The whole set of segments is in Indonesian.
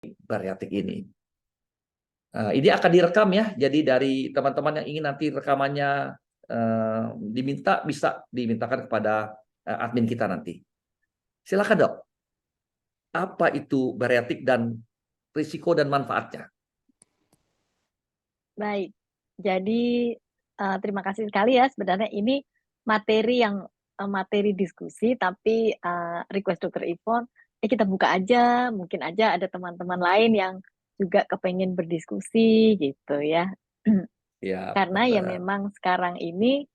bariatrik ini. Ini akan direkam ya, jadi dari teman-teman yang ingin nanti rekamannya diminta, bisa dimintakan kepada admin kita nanti. Silakan dok, apa itu bariatrik dan risiko dan manfaatnya? Baik, jadi terima kasih sekali ya, sebenarnya ini materi yang materi diskusi, tapi request Dokter Ivon, kita buka aja, mungkin aja ada teman-teman lain yang juga kepengen berdiskusi gitu ya. Ya, Karena ya dokter. memang sekarang ini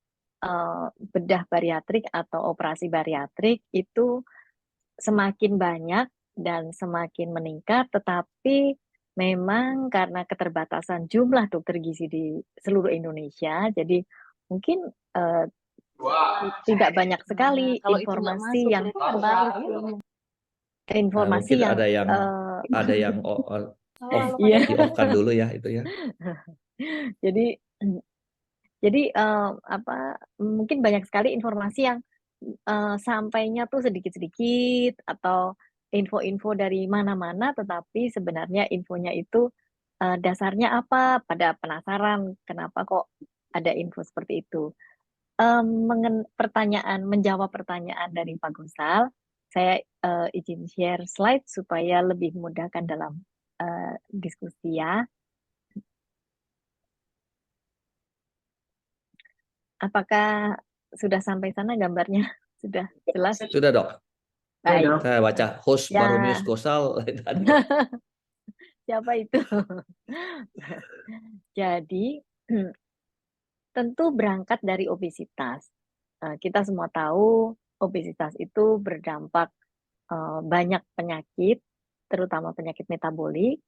bedah bariatrik atau operasi bariatrik itu semakin banyak dan semakin meningkat, tetapi memang karena keterbatasan jumlah dokter gizi di seluruh Indonesia, jadi mungkin tidak banyak sekali Kalau itu nggak informasi masuk, yang Mungkin yang ada yang iya. di-off-kan dulu ya itu ya. Jadi mungkin banyak sekali informasi yang sampainya tuh sedikit-sedikit atau info-info dari mana-mana, tetapi sebenarnya infonya itu dasarnya apa? Pada penasaran kenapa kok ada info seperti itu. Menjawab pertanyaan dari Pak Gusal, saya izin share slide supaya lebih memudahkan dalam diskusi ya. Apakah sudah sampai sana gambarnya? Sudah jelas? Sudah dok. Baik. Saya baca host Ya. Baromius Gosal. Siapa itu? Jadi, tentu berangkat dari obesitas. Kita semua tahu obesitas itu berdampak banyak penyakit, terutama penyakit metabolik.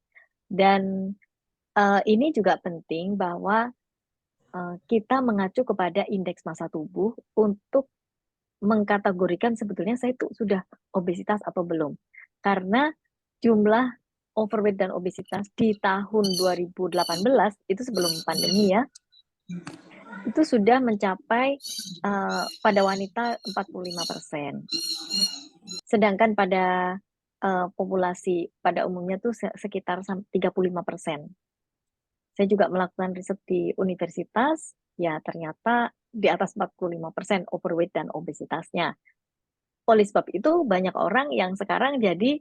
Dan ini juga penting bahwa kita mengacu kepada indeks massa tubuh untuk mengkategorikan sebetulnya saya itu sudah obesitas atau belum. Karena jumlah overweight dan obesitas di tahun 2018 itu sebelum pandemi ya, itu sudah mencapai pada wanita 45%. Sedangkan pada populasi pada umumnya tuh sekitar 35%. Saya juga melakukan riset di universitas, ya ternyata di atas 45% overweight dan obesitasnya. Oleh sebab itu banyak orang yang sekarang jadi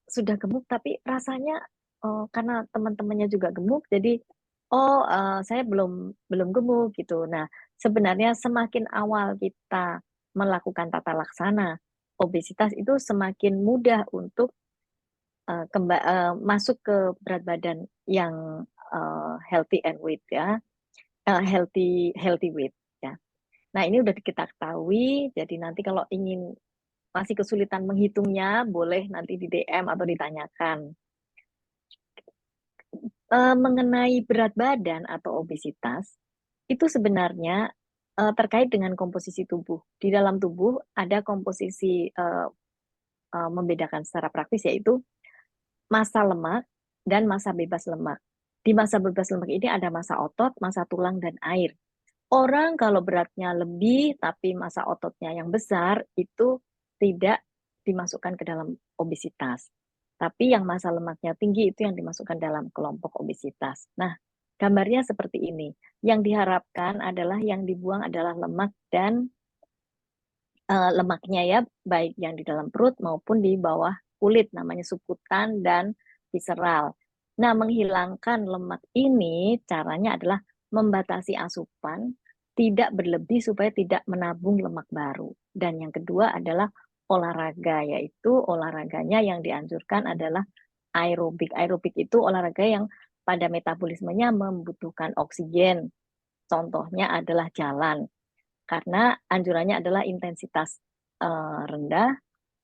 sudah gemuk tapi rasanya karena teman-temannya juga gemuk jadi saya belum gemuk gitu. Nah, sebenarnya semakin awal kita melakukan tata laksana obesitas itu semakin mudah untuk masuk ke berat badan yang healthy and weight ya, healthy weight ya. Nah, ini udah kita ketahui, jadi nanti kalau ingin masih kesulitan menghitungnya, boleh nanti di DM atau ditanyakan. Mengenai berat badan atau obesitas, itu sebenarnya terkait dengan komposisi tubuh. Di dalam tubuh ada komposisi membedakan secara praktis, yaitu massa lemak dan massa bebas lemak. Di massa bebas lemak ini ada massa otot, massa tulang, dan air. Orang kalau beratnya lebih tapi massa ototnya yang besar itu tidak dimasukkan ke dalam obesitas. Tapi yang massa lemaknya tinggi itu yang dimasukkan dalam kelompok obesitas. Nah, gambarnya seperti ini. Yang diharapkan adalah yang dibuang adalah lemak dan lemaknya ya, baik yang di dalam perut maupun di bawah kulit, namanya subkutan dan visceral. Nah, menghilangkan lemak ini caranya adalah membatasi asupan, tidak berlebih supaya tidak menabung lemak baru. Dan yang kedua adalah olahraga, yaitu olahraganya yang dianjurkan adalah aerobik. Aerobik itu olahraga yang pada metabolismenya membutuhkan oksigen. Contohnya adalah jalan, karena anjurannya adalah intensitas rendah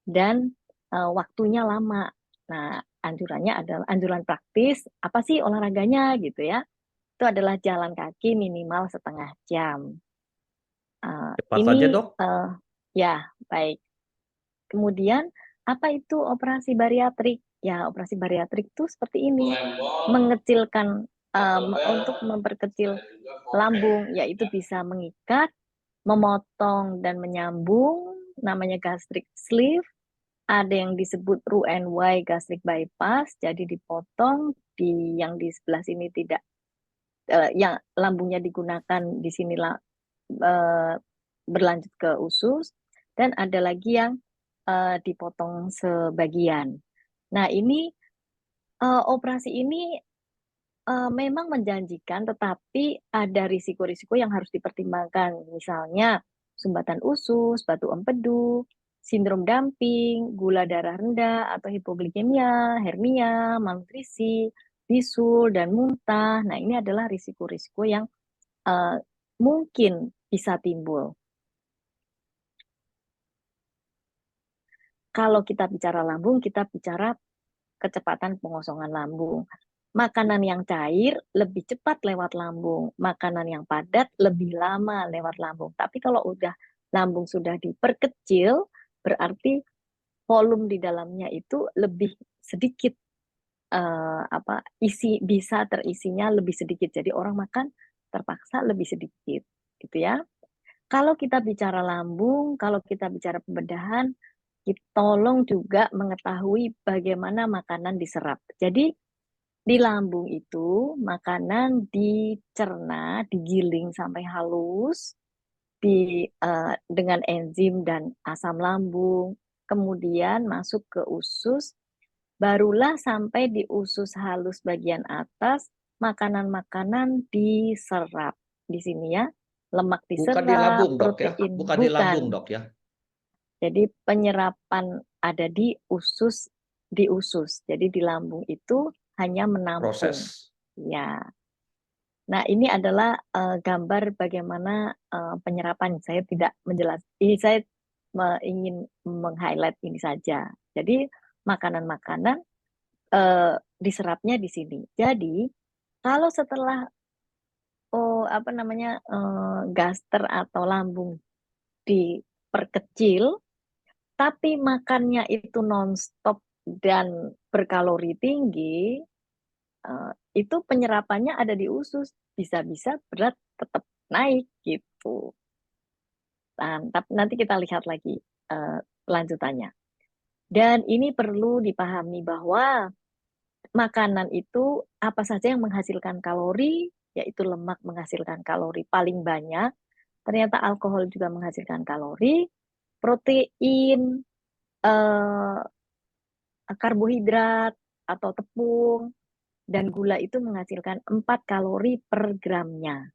dan waktunya lama. Nah, anjurannya adalah anjuran praktis, apa sih olahraganya gitu ya? Itu adalah jalan kaki minimal setengah jam. Cepat saja Ini dok. ya baik. Kemudian apa itu operasi bariatrik? Ya, operasi bariatrik itu seperti ini, mengecilkan untuk memperkecil lambung, yaitu bisa mengikat, memotong dan menyambung, namanya gastric sleeve, ada yang disebut Roux-en-Y gastric bypass, jadi dipotong yang di sebelah sini tidak, yang lambungnya digunakan di sini berlanjut ke usus, dan ada lagi yang dipotong sebagian. Nah, ini operasi ini memang menjanjikan, tetapi ada risiko-risiko yang harus dipertimbangkan. Misalnya sumbatan usus, batu empedu, sindrom dumping, gula darah rendah atau hipoglikemia, hernia, malnutrisi, bisul, dan muntah. Nah, ini adalah risiko-risiko yang uh, mungkin bisa timbul. Kalau kita bicara lambung, kita bicara kecepatan pengosongan lambung. Makanan yang cair lebih cepat lewat lambung, makanan yang padat lebih lama lewat lambung. Tapi kalau udah lambung sudah diperkecil, berarti volume di dalamnya itu lebih sedikit, bisa terisinya lebih sedikit. Jadi orang makan terpaksa lebih sedikit, gitu ya. Kalau kita bicara lambung, kalau kita bicara pembedahan, kita tolong juga mengetahui bagaimana makanan diserap. Jadi di lambung itu makanan dicerna, digiling sampai halus dengan enzim dan asam lambung, kemudian masuk ke usus, barulah sampai di usus halus bagian atas makanan-makanan diserap. Di sini ya, lemak Bukan di diserap, lambung, Dok ya. protein Bukan di lambung, bukan. Dok ya. Jadi penyerapan ada di usus. Jadi di lambung itu hanya menampung. Proses. Ya. Nah, ini adalah gambar bagaimana penyerapan. Saya tidak menjelaskan. Ini saya ingin meng-highlight ini saja. Jadi makanan-makanan diserapnya di sini. Jadi kalau setelah gaster atau lambung diperkecil, tapi makannya itu nonstop dan berkalori tinggi, itu penyerapannya ada di usus, bisa-bisa berat tetap naik gitu. Tapi nanti kita lihat lagi lanjutannya. Dan ini perlu dipahami bahwa makanan itu apa saja yang menghasilkan kalori, yaitu lemak menghasilkan kalori paling banyak. Ternyata alkohol juga menghasilkan kalori, protein, eh, karbohidrat atau tepung, dan gula itu menghasilkan 4 kalori per gramnya.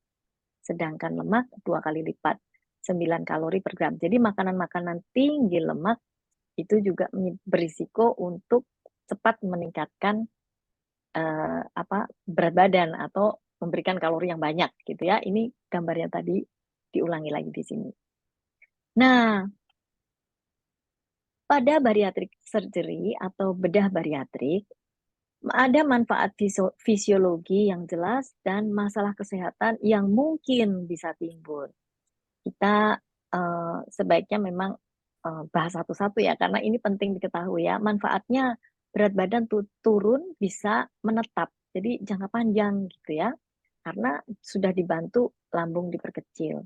Sedangkan lemak 2 kali lipat, 9 kalori per gram. Jadi makanan-makanan tinggi lemak itu juga berisiko untuk cepat meningkatkan berat badan atau memberikan kalori yang banyak gitu ya. Ini gambarnya tadi diulangi lagi di sini. Nah, pada bariatric surgery atau bedah bariatrik, ada manfaat fisiologi yang jelas dan masalah kesehatan yang mungkin bisa timbul. Kita sebaiknya memang bahas satu-satu ya, karena ini penting diketahui ya. Manfaatnya berat badan turun bisa menetap, jadi jangka panjang gitu ya, karena sudah dibantu lambung diperkecil.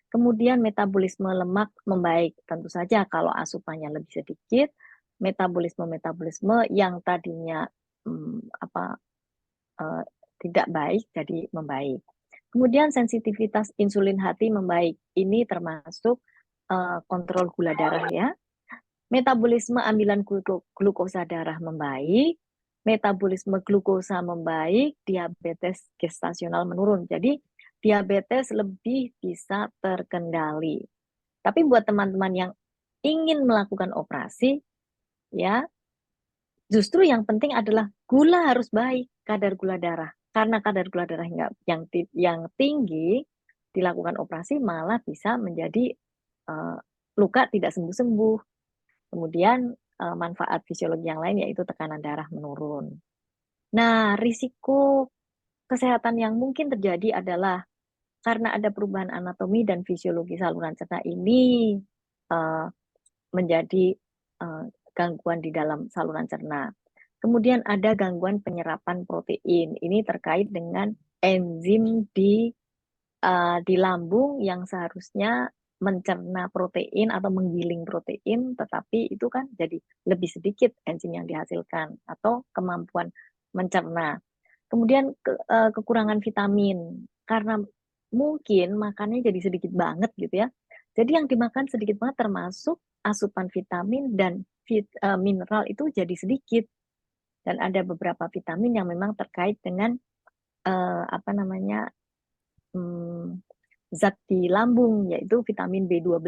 Kemudian metabolisme lemak membaik, tentu saja kalau asupannya lebih sedikit, metabolisme yang tadinya tidak baik jadi membaik. Kemudian sensitivitas insulin hati membaik. Ini termasuk kontrol gula darah ya. Metabolisme ambilan glukosa darah membaik, metabolisme glukosa membaik, diabetes gestasional menurun. Jadi diabetes lebih bisa terkendali. Tapi buat teman-teman yang ingin melakukan operasi, ya justru yang penting adalah gula harus baik, kadar gula darah. Karena kadar gula darah yang tinggi, dilakukan operasi malah bisa menjadi luka tidak sembuh-sembuh. Kemudian manfaat fisiologi yang lain yaitu tekanan darah menurun. Nah, risiko kesehatan yang mungkin terjadi adalah karena ada perubahan anatomi dan fisiologi saluran cerna ini menjadi gangguan di dalam saluran cerna. Kemudian ada gangguan penyerapan protein. Ini terkait dengan enzim di lambung yang seharusnya mencerna protein atau menggiling protein, tetapi itu kan jadi lebih sedikit enzim yang dihasilkan atau kemampuan mencerna. Kemudian kekurangan vitamin karena mungkin makannya jadi sedikit banget gitu ya. Jadi yang dimakan sedikit banget termasuk asupan vitamin dan mineral itu jadi sedikit. Dan ada beberapa vitamin yang memang terkait dengan apa namanya zat di lambung, yaitu vitamin B12.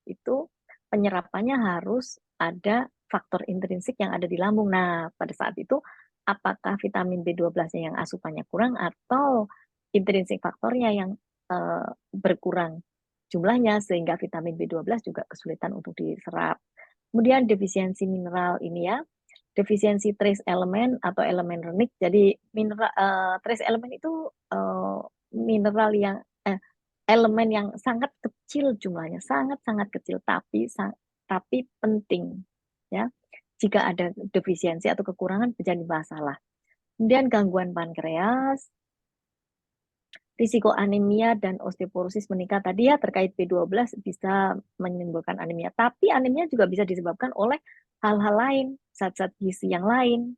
Itu penyerapannya harus ada faktor intrinsik yang ada di lambung. Nah, pada saat itu apakah vitamin B12-nya yang asupannya kurang atau intrinsik faktornya yang berkurang jumlahnya sehingga vitamin B12 juga kesulitan untuk diserap. Kemudian defisiensi mineral ini ya, defisiensi trace element atau elemen renik. Jadi mineral trace element itu mineral yang elemen yang sangat kecil jumlahnya, sangat-sangat kecil tapi penting ya. Jika ada defisiensi atau kekurangan menjadi masalah. Kemudian gangguan pankreas, risiko anemia dan osteoporosis meningkat. Tadi ya terkait B12 bisa menimbulkan anemia, tapi anemia juga bisa disebabkan oleh hal-hal lain, zat-zat gizi yang lain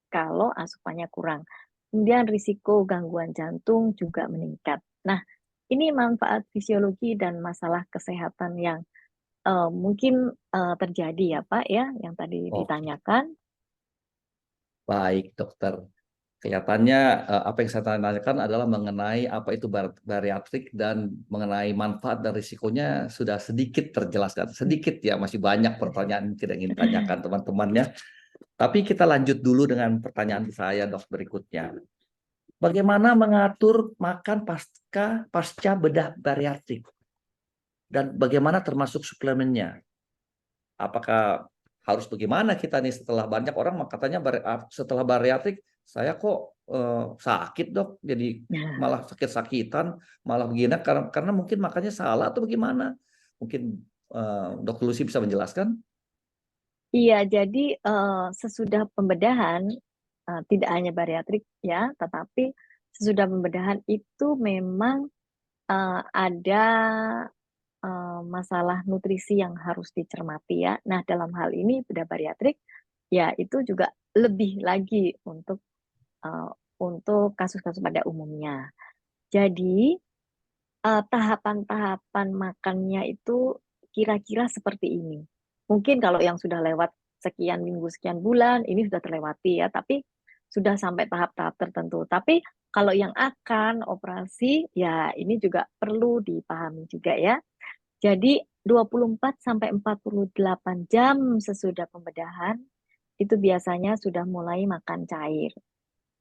kalau asupannya kurang. Kemudian risiko gangguan jantung juga meningkat. Nah, ini manfaat fisiologi dan masalah kesehatan yang mungkin terjadi ya Pak ya, yang tadi Oh, ditanyakan. baik dokter. Kelihatannya apa yang saya tanyakan adalah mengenai apa itu bariatrik dan mengenai manfaat dan risikonya sudah sedikit terjelaskan. Sedikit ya, masih banyak pertanyaan yang tidak ingin tanyakan teman-temannya. Tapi kita lanjut dulu dengan pertanyaan saya dok berikutnya. Bagaimana mengatur makan pasca bedah bariatrik? Dan bagaimana termasuk suplemennya? Apakah harus bagaimana kita nih setelah banyak orang katanya setelah bariatrik saya kok sakit dok, jadi Nah, malah sakit-sakitan, malah begini karena mungkin makannya salah atau bagaimana? Mungkin Dok Lucy bisa menjelaskan? iya, jadi sesudah pembedahan tidak hanya bariatrik ya, tetapi sesudah pembedahan itu memang ada masalah nutrisi yang harus dicermati ya. Nah, dalam hal ini bedah bariatrik ya itu juga lebih lagi untuk kasus-kasus pada umumnya. Jadi tahapan-tahapan makannya itu kira-kira seperti ini. Mungkin kalau yang sudah lewat sekian minggu, sekian bulan, ini sudah terlewati ya, tapi sudah sampai tahap-tahap tertentu. Tapi kalau yang akan operasi, ya ini juga perlu dipahami juga ya. Jadi 24 sampai 48 jam sesudah pembedahan, itu biasanya sudah mulai makan cair.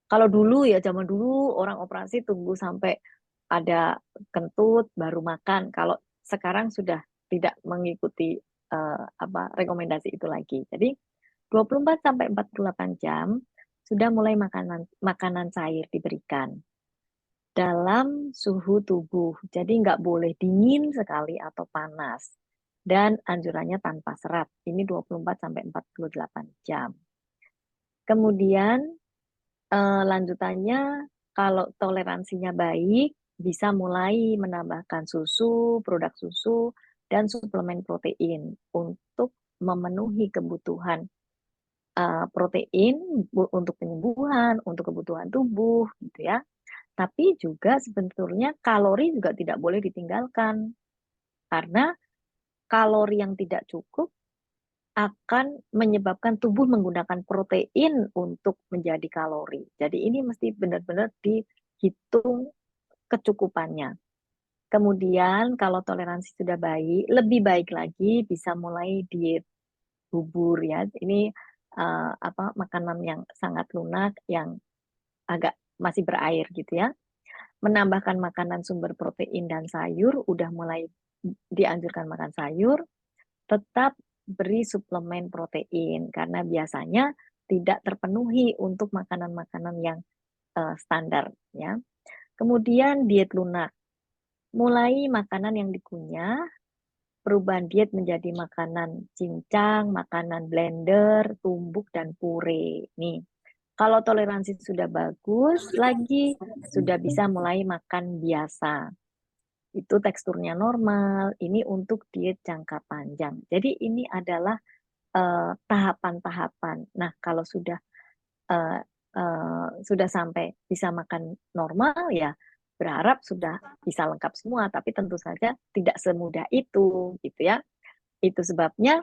Kalau dulu ya zaman dulu orang operasi tunggu sampai ada kentut baru makan. Kalau sekarang sudah tidak mengikuti rekomendasi itu lagi. Jadi 24 sampai 48 jam sudah mulai makanan cair diberikan dalam suhu tubuh. Jadi nggak boleh dingin sekali atau panas. Dan anjurannya tanpa serat. Ini 24 sampai 48 jam. Kemudian lanjutannya, kalau toleransinya baik, bisa mulai menambahkan susu, produk susu, dan suplemen protein untuk memenuhi kebutuhan protein untuk penyembuhan, untuk kebutuhan tubuh, gitu ya. Tapi juga sebetulnya kalori juga tidak boleh ditinggalkan, karena kalori yang tidak cukup akan menyebabkan tubuh menggunakan protein untuk menjadi kalori. Jadi ini mesti benar-benar dihitung kecukupannya. Kemudian kalau toleransi sudah baik, lebih baik lagi bisa mulai diet bubur ya. Ini makanan yang sangat lunak yang agak masih berair gitu ya. Menambahkan makanan sumber protein dan sayur, udah mulai dianjurkan makan sayur, tetap beri suplemen protein karena biasanya tidak terpenuhi untuk makanan-makanan yang standar ya. Kemudian diet lunak. Mulai makanan yang dikunyah, perubahan diet menjadi makanan cincang, makanan blender, tumbuk dan puree. Nih, kalau toleransi sudah bagus, lagi sudah bisa mulai makan biasa. itu teksturnya normal, ini untuk diet jangka panjang. Jadi ini adalah tahapan-tahapan. Nah, kalau eh, sudah sampai bisa makan normal ya berharap sudah bisa lengkap semua, tapi tentu saja tidak semudah itu gitu ya. Itu sebabnya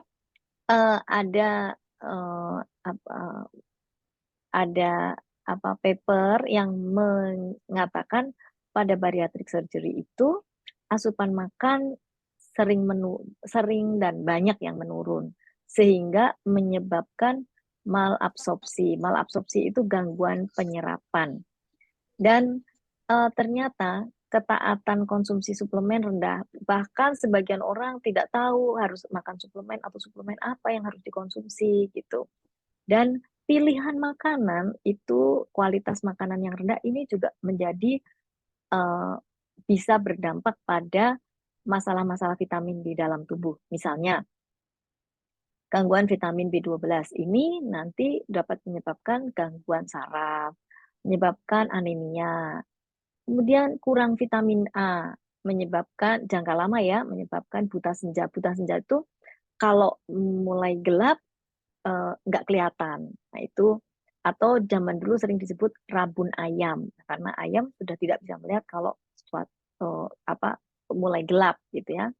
ada apa, ada paper yang mengatakan pada bariatric surgery itu asupan makan sering dan banyak yang menurun sehingga menyebabkan malabsorpsi. Malabsorpsi itu gangguan penyerapan dan ternyata ketaatan konsumsi suplemen rendah. Bahkan sebagian orang tidak tahu harus makan suplemen atau suplemen apa yang harus dikonsumsi gitu. Dan pilihan makanan itu kualitas makanan yang rendah ini juga menjadi bisa berdampak pada masalah-masalah vitamin di dalam tubuh. Misalnya, gangguan vitamin B12 ini nanti dapat menyebabkan gangguan saraf, menyebabkan anemia. Kemudian kurang vitamin A, menyebabkan jangka lama ya, menyebabkan buta senja. Buta senja itu kalau mulai gelap nggak kelihatan. Nah itu atau zaman dulu sering disebut rabun ayam karena ayam sudah tidak bisa melihat kalau suatu mulai gelap gitu ya.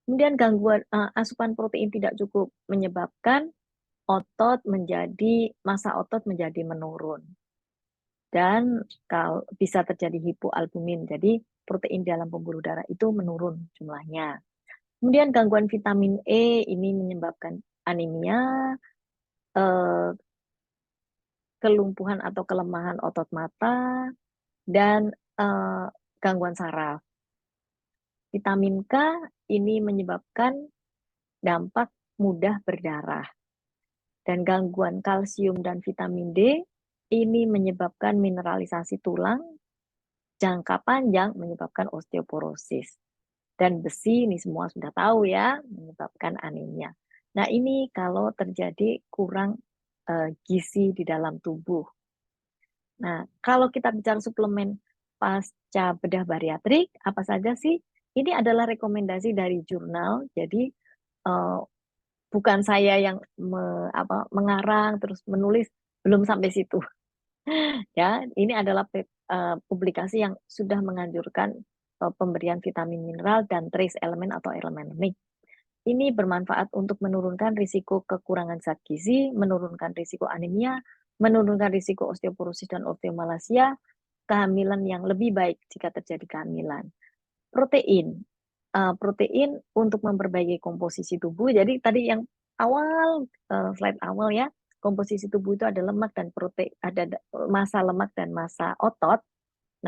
Kemudian gangguan asupan protein tidak cukup menyebabkan masa otot menjadi menurun dan kalau bisa terjadi hipoalbumin. Jadi protein dalam pembuluh darah itu menurun jumlahnya. Kemudian gangguan vitamin E ini menyebabkan anemia, eh, kelumpuhan atau kelemahan otot mata, dan gangguan saraf. Vitamin K ini menyebabkan dampak mudah berdarah. Dan gangguan kalsium dan vitamin D ini menyebabkan mineralisasi tulang, jangka panjang menyebabkan osteoporosis. Dan besi ini semua sudah tahu ya, menyebabkan anemia. Nah ini kalau terjadi kurang gizi di dalam tubuh. Nah, kalau kita bicara suplemen pasca bedah bariatrik, apa saja sih? Ini adalah rekomendasi dari jurnal, jadi eh, bukan saya yang mengarang terus menulis, belum sampai situ. Ya, ini adalah publikasi yang sudah menganjurkan pemberian vitamin mineral dan trace elemen atau elemen nik. Ini bermanfaat untuk menurunkan risiko kekurangan zat gizi, menurunkan risiko anemia, menurunkan risiko osteoporosis dan osteomalacia, kehamilan yang lebih baik jika terjadi kehamilan. Protein, protein untuk memperbaiki komposisi tubuh. Jadi tadi yang awal slide awal ya, komposisi tubuh itu ada lemak dan protein, ada massa lemak dan massa otot.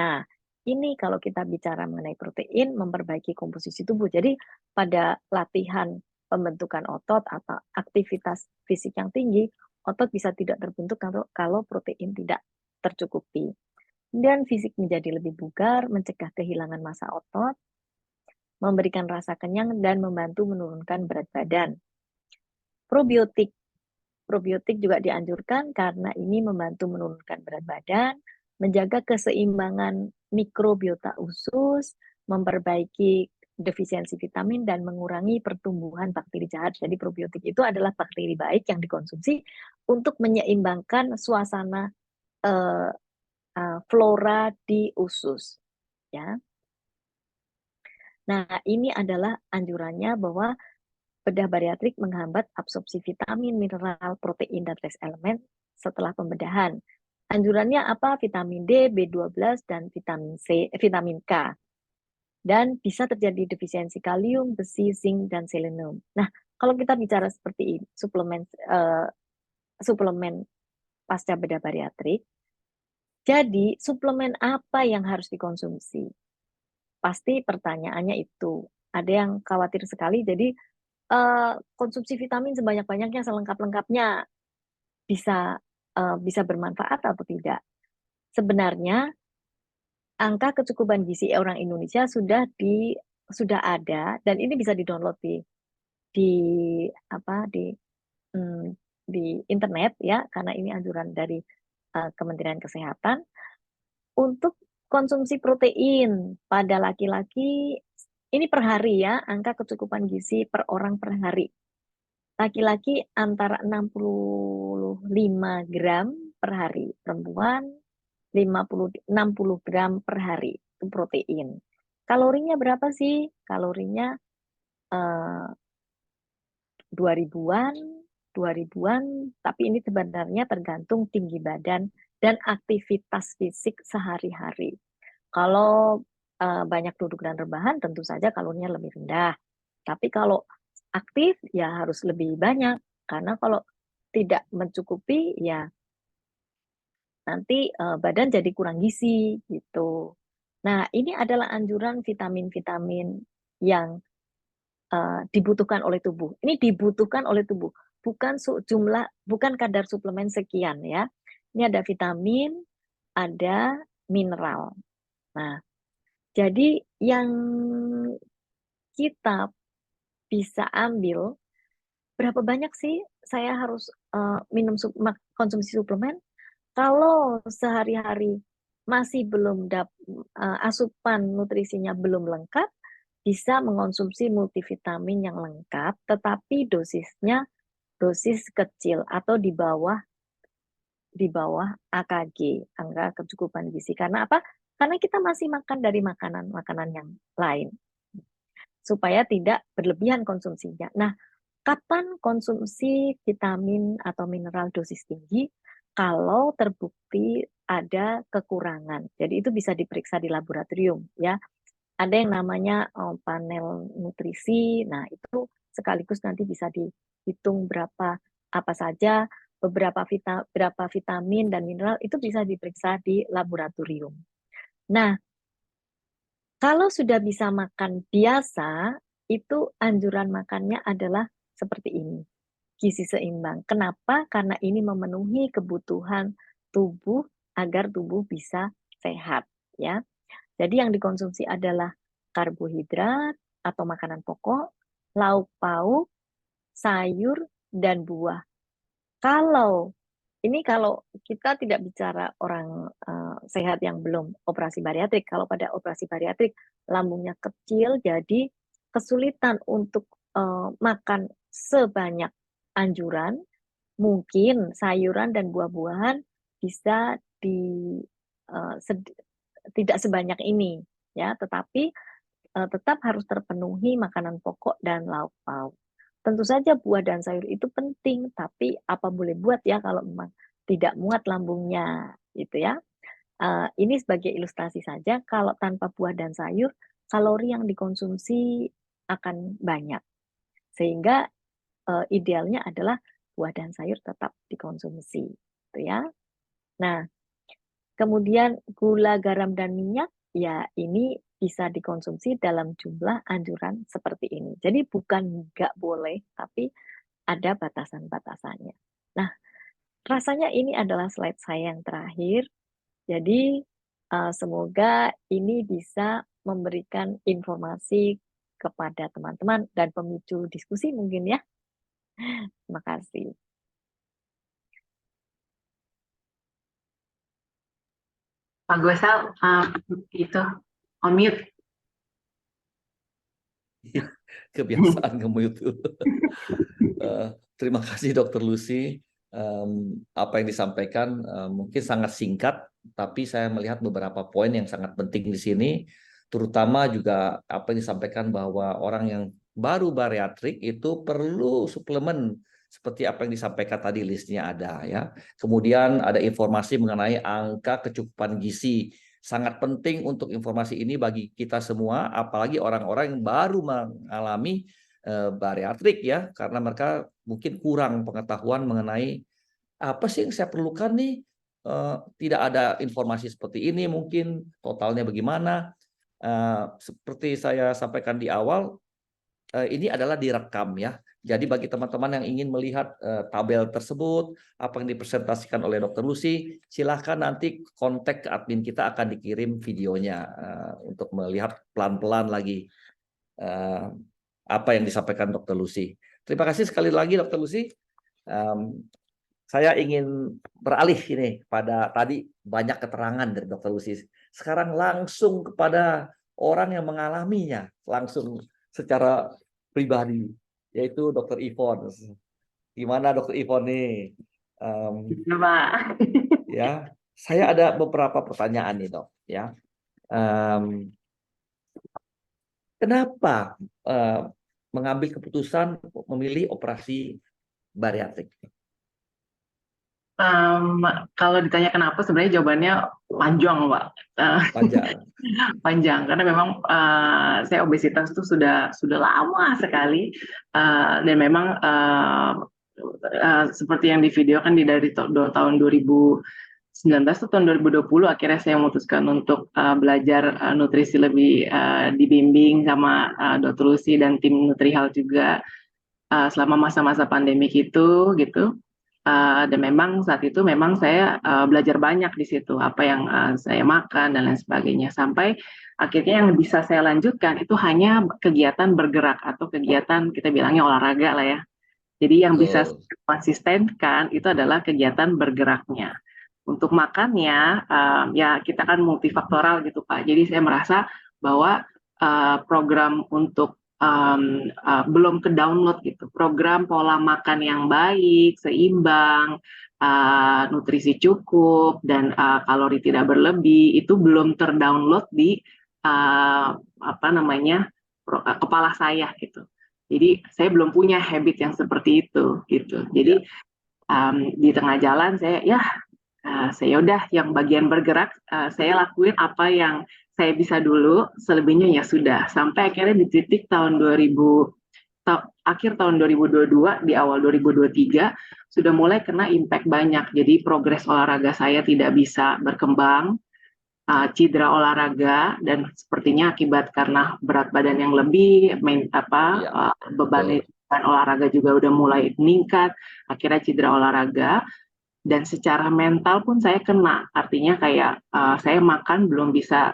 Nah, ini kalau kita bicara mengenai protein, memperbaiki komposisi tubuh. Jadi pada latihan pembentukan otot atau aktivitas fisik yang tinggi, otot bisa tidak terbentuk kalau protein tidak tercukupi. Kemudian fisik menjadi lebih bugar, mencegah kehilangan massa otot, memberikan rasa kenyang, dan membantu menurunkan berat badan. Probiotik. Probiotik juga dianjurkan karena ini membantu menurunkan berat badan, menjaga keseimbangan mikrobiota usus, memperbaiki defisiensi vitamin, dan mengurangi pertumbuhan bakteri jahat. Jadi probiotik itu adalah bakteri baik yang dikonsumsi untuk menyeimbangkan suasana flora di usus. Ya. Nah, ini adalah anjurannya bahwa bedah bariatrik menghambat absorpsi vitamin, mineral, protein, dan trace elemen setelah pembedahan. Anjurannya apa? Vitamin D, B12, dan vitamin K. Dan bisa terjadi defisiensi kalium, besi, zinc, dan selenium. Nah, kalau kita bicara seperti ini, suplemen pasca bedah bariatrik, jadi suplemen apa yang harus dikonsumsi? Pasti pertanyaannya itu. Ada yang khawatir sekali, jadi konsumsi vitamin sebanyak-banyaknya, selengkap-lengkapnya bisa bermanfaat atau tidak. Sebenarnya angka kecukupan gizi orang Indonesia sudah ada dan ini bisa di-download di apa hmm, di internet ya karena ini anjuran dari Kementerian Kesehatan untuk konsumsi protein pada laki-laki Ini per hari ya, angka kecukupan gizi per orang per hari. Laki-laki antara 65 gram per hari, perempuan 60 gram per hari, itu protein. Kalorinya berapa sih? Kalorinya 2000-an, 2000-an, tapi ini sebenarnya tergantung tinggi badan dan aktivitas fisik sehari-hari. Kalau banyak duduk dan rebahan, tentu saja kalorinya lebih rendah. Tapi kalau aktif, ya harus lebih banyak. Karena kalau tidak mencukupi, ya nanti badan jadi kurang gizi gitu. Nah, ini adalah anjuran vitamin-vitamin yang dibutuhkan oleh tubuh. Ini dibutuhkan oleh tubuh, bukan jumlah, bukan kadar suplemen sekian ya. Ini ada vitamin, ada mineral. Nah, jadi yang kita bisa ambil, berapa banyak sih saya harus konsumsi suplemen? Kalau sehari-hari masih belum asupan nutrisinya belum lengkap, bisa mengonsumsi multivitamin yang lengkap, tetapi dosisnya dosis kecil atau di bawah AKG, angka kecukupan gizi. Karena apa? Karena kita masih makan dari makanan-makanan yang lain, supaya tidak berlebihan konsumsinya. Nah, kapan konsumsi vitamin atau mineral dosis tinggi? Kalau terbukti ada kekurangan. Jadi itu bisa diperiksa di laboratorium ya. Ada yang namanya panel nutrisi. Nah, itu sekaligus nanti bisa dihitung berapa apa saja berapa vitamin dan mineral itu bisa diperiksa di laboratorium. Nah, kalau sudah bisa makan biasa, itu anjuran makannya adalah seperti ini. Gizi seimbang. Kenapa? Karena ini memenuhi kebutuhan tubuh agar tubuh bisa sehat, ya. Jadi yang dikonsumsi adalah karbohidrat atau makanan pokok, lauk pauk, sayur, dan buah. Kalau kita tidak bicara orang sehat yang belum operasi bariatrik, kalau pada operasi bariatrik lambungnya kecil, jadi kesulitan untuk makan sebanyak anjuran, mungkin sayuran dan buah-buahan bisa tidak sebanyak ini, ya, tetapi tetap harus terpenuhi makanan pokok dan lauk pauk. Tentu saja buah dan sayur itu penting, tapi apa boleh buat ya kalau memang tidak muat lambungnya, gitu ya. Ini sebagai ilustrasi saja, kalau tanpa buah dan sayur, kalori yang dikonsumsi akan banyak. Sehingga idealnya adalah buah dan sayur tetap dikonsumsi, gitu ya. Nah, kemudian gula, garam, dan minyak, ya ini bisa dikonsumsi dalam jumlah anjuran seperti ini. Jadi bukan nggak boleh, tapi ada batasan-batasannya. Nah, rasanya ini adalah slide saya yang terakhir. Jadi semoga ini bisa memberikan informasi kepada teman-teman dan pemicu diskusi mungkin ya. Terima kasih. Pak Gosal, itu on mute. Kebiasaan nge-mute dulu. Terima kasih Dokter Lucy. Apa yang disampaikan mungkin sangat singkat, tapi saya melihat beberapa poin yang sangat penting di sini, terutama juga apa yang disampaikan bahwa orang yang baru bariatrik itu perlu suplemen seperti apa yang disampaikan tadi, listnya ada ya. Kemudian ada informasi mengenai angka kecukupan gizi. Sangat penting untuk informasi ini bagi kita semua, apalagi orang-orang yang baru mengalami bariatrik ya, karena mereka mungkin kurang pengetahuan mengenai apa sih yang saya perlukan nih. Tidak ada informasi seperti ini, mungkin totalnya bagaimana. Seperti saya sampaikan di awal, ini adalah direkam ya. Jadi bagi teman-teman yang ingin melihat tabel tersebut, apa yang dipresentasikan oleh Dr. Lucy, silahkan nanti kontak ke admin kita, akan dikirim videonya untuk melihat pelan-pelan lagi apa yang disampaikan Dr. Lucy. Terima kasih sekali lagi Dr. Lucy. Saya ingin beralih ini pada tadi banyak keterangan dari Dr. Lucy. Sekarang langsung kepada orang yang mengalaminya langsung secara pribadi, yaitu Dr. Ivon. Gimana Dr. Ivon nih? Pak. Ya, saya ada beberapa pertanyaan nih dok. Ya, kenapa mengambil keputusan memilih operasi bariatrik? Kalau ditanya kenapa, sebenarnya jawabannya panjang, Pak. Panjang. Panjang karena memang saya obesitas itu sudah lama sekali, dan memang seperti yang di video kan dari tahun 2019 atau tahun 2020 akhirnya saya memutuskan untuk belajar nutrisi lebih, dibimbing sama Dr. Lucy dan tim NutriHealth juga selama masa-masa pandemik itu gitu. Dan memang saat itu memang saya belajar banyak di situ apa yang saya makan dan lain sebagainya, sampai akhirnya yang bisa saya lanjutkan itu hanya kegiatan bergerak atau kegiatan kita bilangnya olahraga lah ya. Jadi yang bisa Betul. saya konsistenkan itu adalah kegiatan bergeraknya. Untuk makannya ya kita kan multifaktoral gitu Pak. Jadi saya merasa bahwa program untuk belum ke download gitu. Program pola makan yang baik, seimbang, nutrisi cukup dan kalori tidak berlebih itu belum terdownload di apa namanya kepala saya gitu. Jadi saya belum punya habit yang seperti itu gitu. Jadi di tengah jalan saya udah yang bagian bergerak saya lakuin apa yang saya bisa dulu, selebihnya ya sudah. Sampai akhirnya di titik akhir tahun 2022 di awal 2023 sudah mulai kena impact banyak. Jadi progres olahraga saya tidak bisa berkembang, cedera olahraga dan sepertinya akibat karena berat badan yang lebih, beban olahraga juga udah mulai meningkat, akhirnya cedera olahraga. Dan secara mental pun saya kena, artinya kayak saya makan belum bisa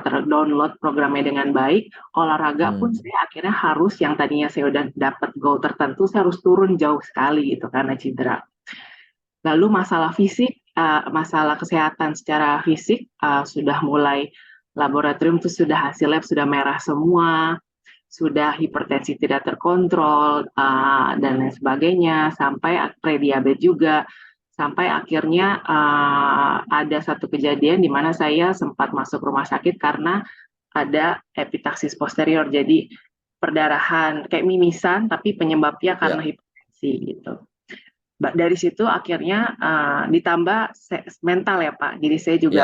terdownload programnya dengan baik, olahraga pun saya akhirnya harus yang tadinya saya udah dapat goal tertentu, saya harus turun jauh sekali gitu karena cedera. Lalu masalah fisik, masalah kesehatan secara fisik sudah mulai laboratorium itu sudah hasil lab sudah merah semua, sudah hipertensi tidak terkontrol dan lain sebagainya, sampai prediabetes juga. Sampai akhirnya ada satu kejadian di mana saya sempat masuk rumah sakit karena ada epitaksis posterior, jadi perdarahan kayak mimisan tapi penyebabnya karena hipertensi gitu. Dari situ akhirnya ditambah mental ya Pak, jadi saya juga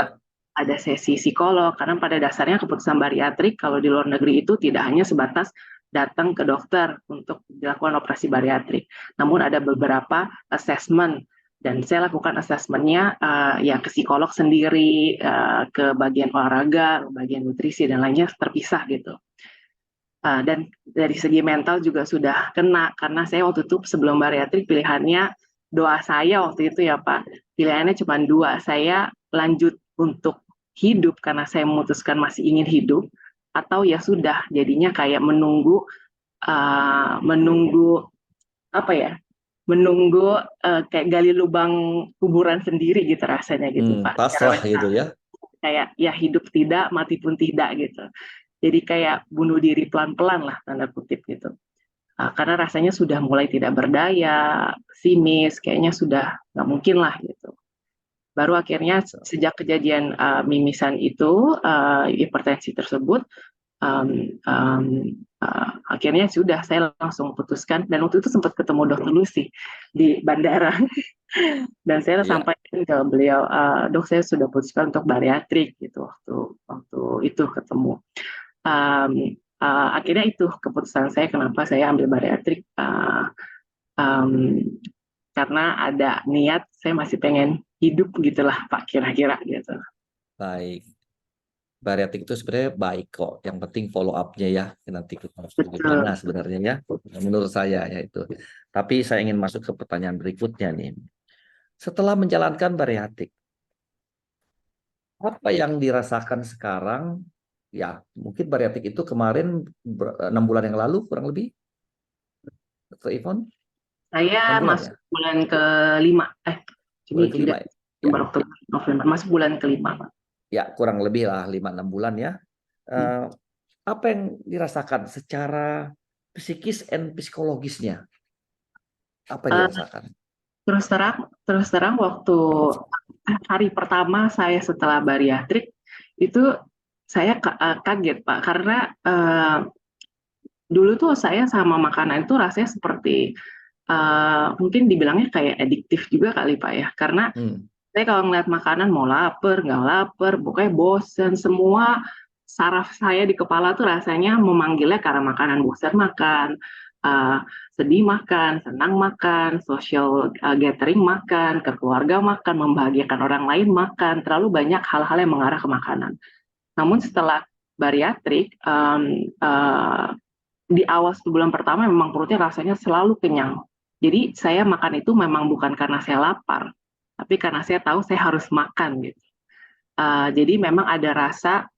ada sesi psikolog karena pada dasarnya keputusan bariatrik kalau di luar negeri itu tidak hanya sebatas datang ke dokter untuk dilakukan operasi bariatrik, namun ada beberapa assessment. Dan saya lakukan asesmennya ya ke psikolog sendiri, ke bagian olahraga, bagian nutrisi dan lainnya terpisah gitu. Dan dari segi mental juga sudah kena karena saya waktu itu sebelum bariatrik pilihannya, doa saya waktu itu ya Pak, pilihannya cuma dua, saya lanjut untuk hidup karena saya memutuskan masih ingin hidup, atau ya sudah jadinya kayak menunggu apa ya, menunggu kayak gali lubang kuburan sendiri gitu rasanya gitu Pak. Pasrah gitu ya. Kayak ya hidup tidak, mati pun tidak gitu. Jadi kayak bunuh diri pelan-pelan lah tanda kutip gitu. Karena rasanya sudah mulai tidak berdaya, simis, kayaknya sudah nggak mungkin lah gitu. Baru akhirnya sejak kejadian mimisan itu, hipertensi tersebut, akhirnya sudah saya langsung putuskan, dan waktu itu sempat ketemu Dr. Lucy di bandara dan saya sampaikan ke beliau, dok saya sudah putuskan untuk bariatrik gitu waktu itu ketemu. Akhirnya itu keputusan saya kenapa saya ambil bariatrik, karena ada niat saya masih pengen hidup gitulah Pak, kira-kira gitu. Baik. Bariatrik itu sebenarnya baik kok. Yang penting follow up-nya ya. Nanti kita harus gimana sebenarnya ya. Menurut saya ya itu. Tapi saya ingin masuk ke pertanyaan berikutnya nih. Setelah menjalankan bariatrik, apa yang dirasakan sekarang? Ya, mungkin bariatrik itu kemarin 6 bulan yang lalu kurang lebih. Dr. Ivon? Saya masuk bulan ke-5. Bulan ke-5 ya? Oktober, November, masuk bulan ke-5 Pak. Ya, kurang lebih lah 5-6 bulan ya. eh, apa yang dirasakan secara psikis dan psikologisnya? Apa yang Eh, dirasakan? terus terang waktu hari pertama saya setelah bariatrik itu saya kaget Pak, karena dulu tuh saya sama makanan itu rasanya seperti mungkin dibilangnya kayak adiktif juga kali Pak ya, karena Hmm. saya kalau ngeliat makanan mau lapar, nggak lapar, pokoknya bosen, semua saraf saya di kepala tuh rasanya memanggilnya karena makanan, bosan makan, uh, sedih makan, senang makan, social gathering makan, ke keluarga makan, membahagiakan orang lain makan, terlalu banyak hal-hal yang mengarah ke makanan. Namun setelah bariatrik, di awal sebulan pertama memang perutnya rasanya selalu kenyang. Jadi saya makan itu memang bukan karena saya lapar, tapi karena saya tahu saya harus makan gitu. Jadi memang ada rasa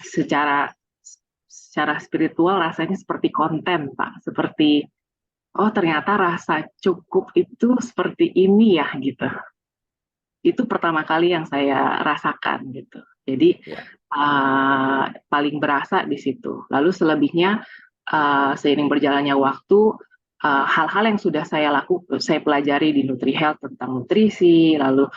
secara spiritual rasanya seperti konten Pak, seperti oh ternyata rasa cukup itu seperti ini ya gitu. Itu pertama kali yang saya rasakan gitu. Jadi Ya. paling berasa di situ. Lalu selebihnya seiring berjalannya waktu, hal-hal yang sudah saya pelajari di NutriHealth tentang nutrisi, lalu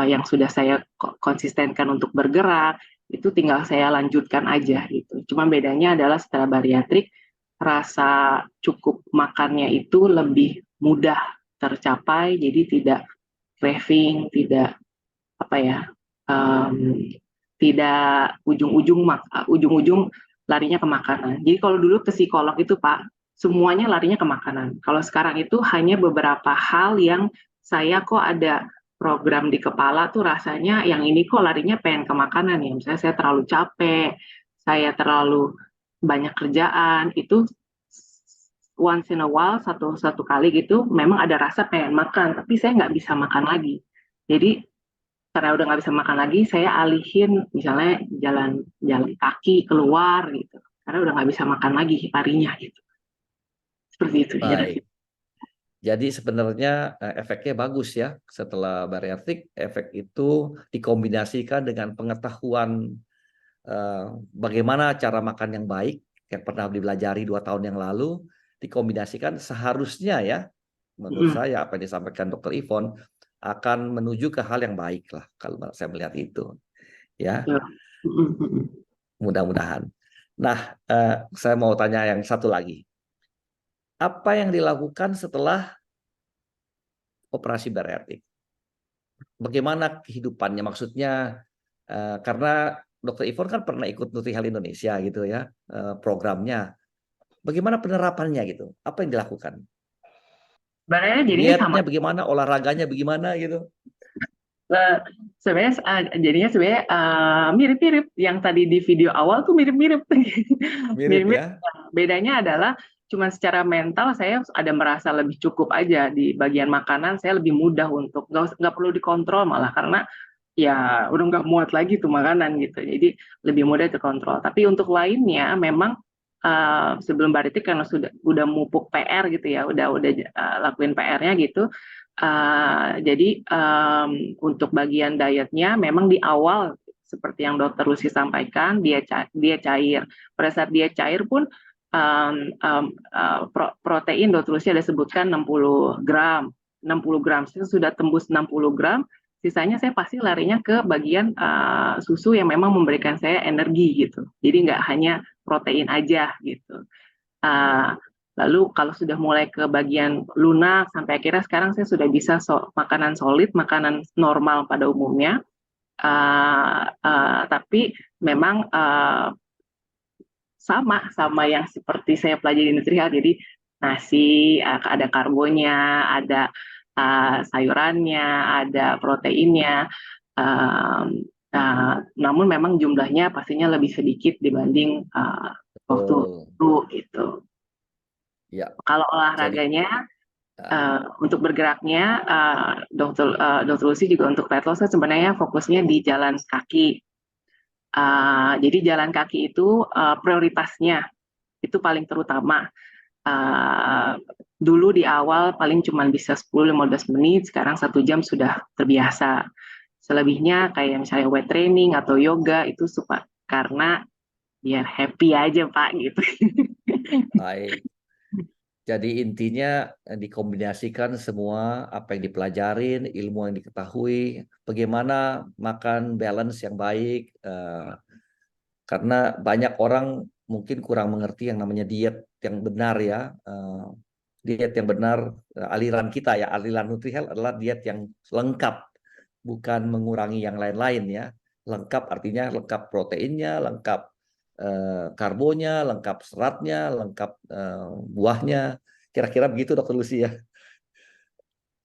yang sudah saya konsistenkan untuk bergerak, itu tinggal saya lanjutkan aja gitu. Cuma bedanya adalah setelah bariatrik, rasa cukup makannya itu lebih mudah tercapai, jadi tidak craving, tidak apa ya, um, tidak ujung-ujung larinya ke makanan. Jadi kalau dulu ke psikolog itu Pak, semuanya larinya ke makanan. Kalau sekarang itu hanya beberapa hal yang saya kok ada program di kepala tuh rasanya yang ini kok larinya pengen ke makanan ya. Misalnya saya terlalu capek, saya terlalu banyak kerjaan, itu once in a while, satu kali gitu, memang ada rasa pengen makan, tapi saya nggak bisa makan lagi. Jadi karena udah nggak bisa makan lagi, saya alihin misalnya jalan kaki keluar gitu, karena udah nggak bisa makan lagi harinya gitu. Seperti itu ya. Baik. Jadi sebenarnya efeknya bagus ya. Setelah bariatrik, efek itu dikombinasikan dengan pengetahuan bagaimana cara makan yang baik yang pernah dipelajari 2 tahun yang lalu, dikombinasikan seharusnya ya, menurut saya apa yang disampaikan Dr. Ivon akan menuju ke hal yang baik lah kalau saya melihat itu ya, mudah-mudahan. Nah, saya mau tanya yang satu lagi, apa yang dilakukan setelah operasi bariatrik? Bagaimana kehidupannya? Maksudnya karena Dr. Ivon kan pernah ikut NutriHealth Indonesia gitu ya, programnya. Bagaimana penerapannya gitu? Apa yang dilakukan? Sebenarnya jadinya sama. Dietnya bagaimana? Olahraganya bagaimana gitu? Jadinya sebenarnya mirip-mirip yang tadi di video awal tuh mirip-mirip. Mirip Mirip-mirip. ya? Bedanya adalah cuma secara mental saya ada merasa lebih cukup aja di bagian makanan, saya lebih mudah untuk nggak perlu dikontrol malah, karena ya udah nggak muat lagi tuh makanan gitu, jadi lebih mudah terkontrol. Tapi untuk lainnya memang sebelum bariatrik karena udah mupuk PR gitu ya, udah lakuin PR-nya gitu. Jadi untuk bagian dietnya memang di awal seperti yang Dokter Lucy sampaikan, dia cair. Pada saat dia cair pun protein Dokter Lucy ada sebutkan 60 gram. 60 gram, itu sudah tembus 60 gram, sisanya saya pasti larinya ke bagian susu yang memang memberikan saya energi gitu. Jadi nggak hanya protein aja gitu. Lalu kalau sudah mulai ke bagian lunak sampai akhirnya sekarang saya sudah bisa makanan solid, makanan normal pada umumnya. Tapi memang sama yang seperti saya pelajari di NutriHealth. Jadi nasi ada karbonya, ada sayurannya, ada proteinnya. Namun memang jumlahnya pastinya lebih sedikit dibanding waktu itu gitu. Ya. Kalau Jadi olahraganya untuk bergeraknya, Dokter Lucy juga untuk fat loss sebenarnya fokusnya di jalan kaki. Jadi jalan kaki itu prioritasnya itu paling terutama. Dulu di awal paling cuma bisa 10-15 menit, sekarang 1 jam sudah terbiasa. Selebihnya kayak misalnya weight training atau yoga itu suka karena biar happy aja Pak gitu. Baik. Jadi intinya dikombinasikan semua apa yang dipelajarin, ilmu yang diketahui, bagaimana makan balance yang baik. Karena banyak orang mungkin kurang mengerti yang namanya diet yang benar ya. Diet yang benar, aliran kita ya, aliran NutriHealth adalah diet yang lengkap, bukan mengurangi yang lain-lain ya. Lengkap artinya lengkap proteinnya, lengkap karbonya, lengkap seratnya, lengkap buahnya. Kira-kira begitu Dokter Lucy ya.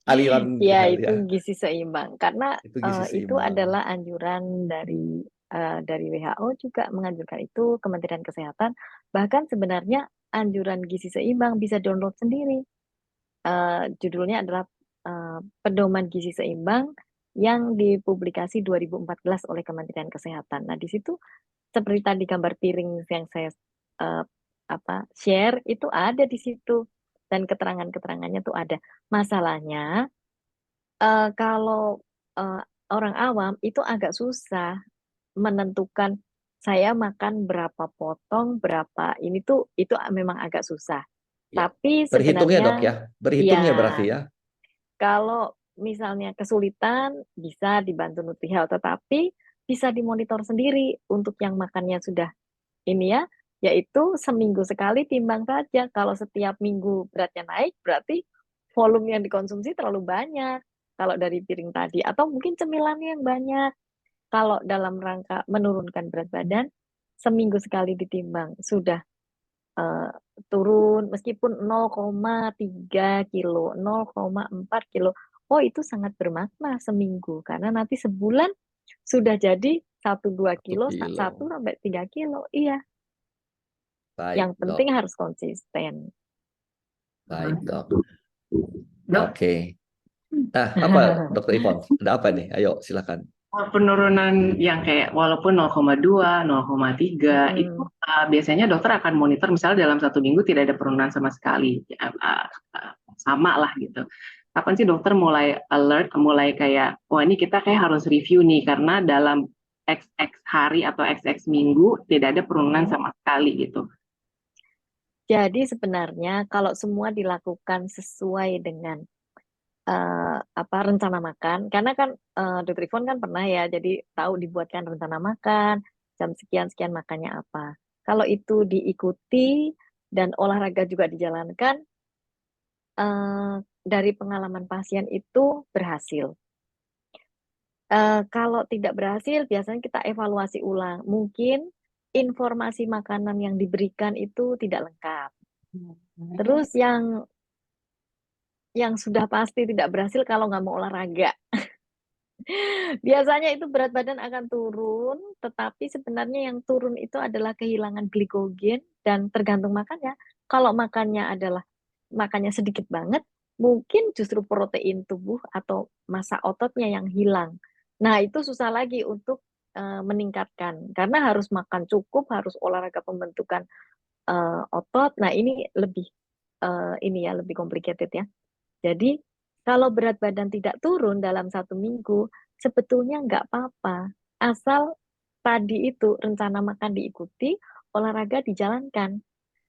Aliran Ya, NutriHealth itu ya. gizi seimbang. Karena Itu gizi itu seimbang. adalah anjuran dari WHO juga menganjurkan itu, Kementerian Kesehatan. Bahkan sebenarnya anjuran gizi seimbang bisa download sendiri. Judulnya adalah Pedoman Gizi Seimbang yang dipublikasi 2014 oleh Kementerian Kesehatan. Nah, di situ seperti tadi gambar piring yang saya eh, share itu ada di situ dan keterangan-keterangannya tuh ada. Masalahnya kalau orang awam itu agak susah menentukan saya makan berapa potong, berapa ini tuh itu memang agak susah. Ya. Tapi Berhitungnya Dok sebenarnya ya. Berhitungnya berarti ya ya. kalau misalnya kesulitan bisa dibantu NutriHealth, tetapi bisa dimonitor sendiri untuk yang makannya sudah ini ya, yaitu seminggu sekali timbang saja. Kalau setiap minggu beratnya naik, berarti volume yang dikonsumsi terlalu banyak. Kalau dari piring tadi, atau mungkin cemilannya yang banyak. Kalau dalam rangka menurunkan berat badan, seminggu sekali ditimbang sudah eh, turun meskipun 0,3 kilo, 0,4 kilo. Oh, itu sangat bermakna seminggu karena nanti sebulan sudah jadi 1-2 1 kilo, 1 kilo. sampai 3 kilo. Iya, yang Baik penting Dok. harus konsisten. Baik Dok. Dok, Oke. Nah, apa Dokter Ivon? Ada apa nih? Ayo silakan. penurunan yang kayak walaupun 0,2, 0,3 itu Mm-mm. biasanya dokter akan monitor misalnya dalam 1 minggu tidak ada penurunan sama sekali, ya, sama lah gitu. Kapan sih dokter mulai alert, mulai kayak, wah ini kita kayak harus review nih karena dalam XX hari atau XX minggu tidak ada penurunan Mm-mm. sama sekali gitu. Jadi sebenarnya kalau semua dilakukan sesuai dengan rencana makan, karena kan Dr. Ivon kan pernah ya, jadi tahu dibuatkan rencana makan, jam sekian sekian makannya apa. Kalau itu diikuti dan olahraga juga dijalankan, eh, dari pengalaman pasien itu berhasil. Kalau tidak berhasil, biasanya kita evaluasi ulang. Mungkin informasi makanan yang diberikan itu tidak lengkap. Terus yang sudah pasti tidak berhasil kalau nggak mau olahraga. Biasanya itu berat badan akan turun, tetapi sebenarnya yang turun itu adalah kehilangan glikogen dan tergantung makannya. Kalau makannya sedikit banget, mungkin justru protein tubuh atau massa ototnya yang hilang. Nah, itu susah lagi untuk meningkatkan karena harus makan cukup, harus olahraga pembentukan otot. Nah, ini lebih complicated ya. Jadi, kalau berat badan tidak turun dalam 1 minggu, sebetulnya nggak apa-apa. Asal tadi itu rencana makan diikuti, olahraga dijalankan.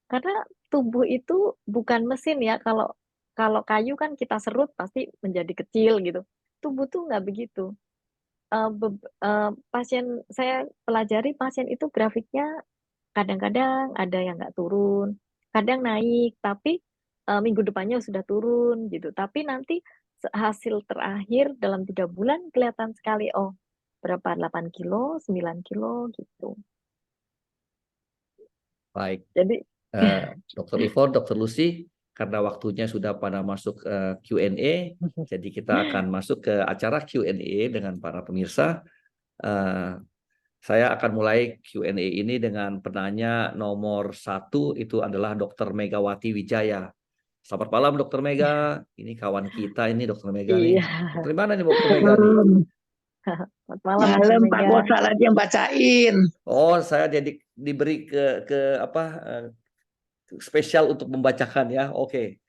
Karena tubuh itu bukan mesin ya. Kalau kalau kayu kan kita serut pasti menjadi kecil gitu. Tubuh tuh nggak begitu. Pasien saya pelajari pasien itu grafiknya kadang-kadang ada yang nggak turun, kadang naik, tapi minggu depannya sudah turun gitu. Tapi nanti hasil terakhir dalam 3 bulan kelihatan sekali, oh berapa 8 kilo, 9 kilo gitu. Baik. Jadi Dokter Ivon, Dokter Lucy, karena waktunya sudah pada masuk Q&A, jadi kita akan masuk ke acara Q&A dengan para pemirsa. Eh, Saya akan mulai Q&A ini dengan penanya nomor 1, itu adalah Dokter Megawati Wijaya. Selamat malam Dokter Mega. Ini kawan kita ini Dokter Mega nih. iya, Dari mana nih Dokter Mega nih? selamat malam Dokter Malam Pak Mega. Bosa lagi yang bacain. Oh, saya jadi diberi ke apa spesial untuk membacakan ya. Oke.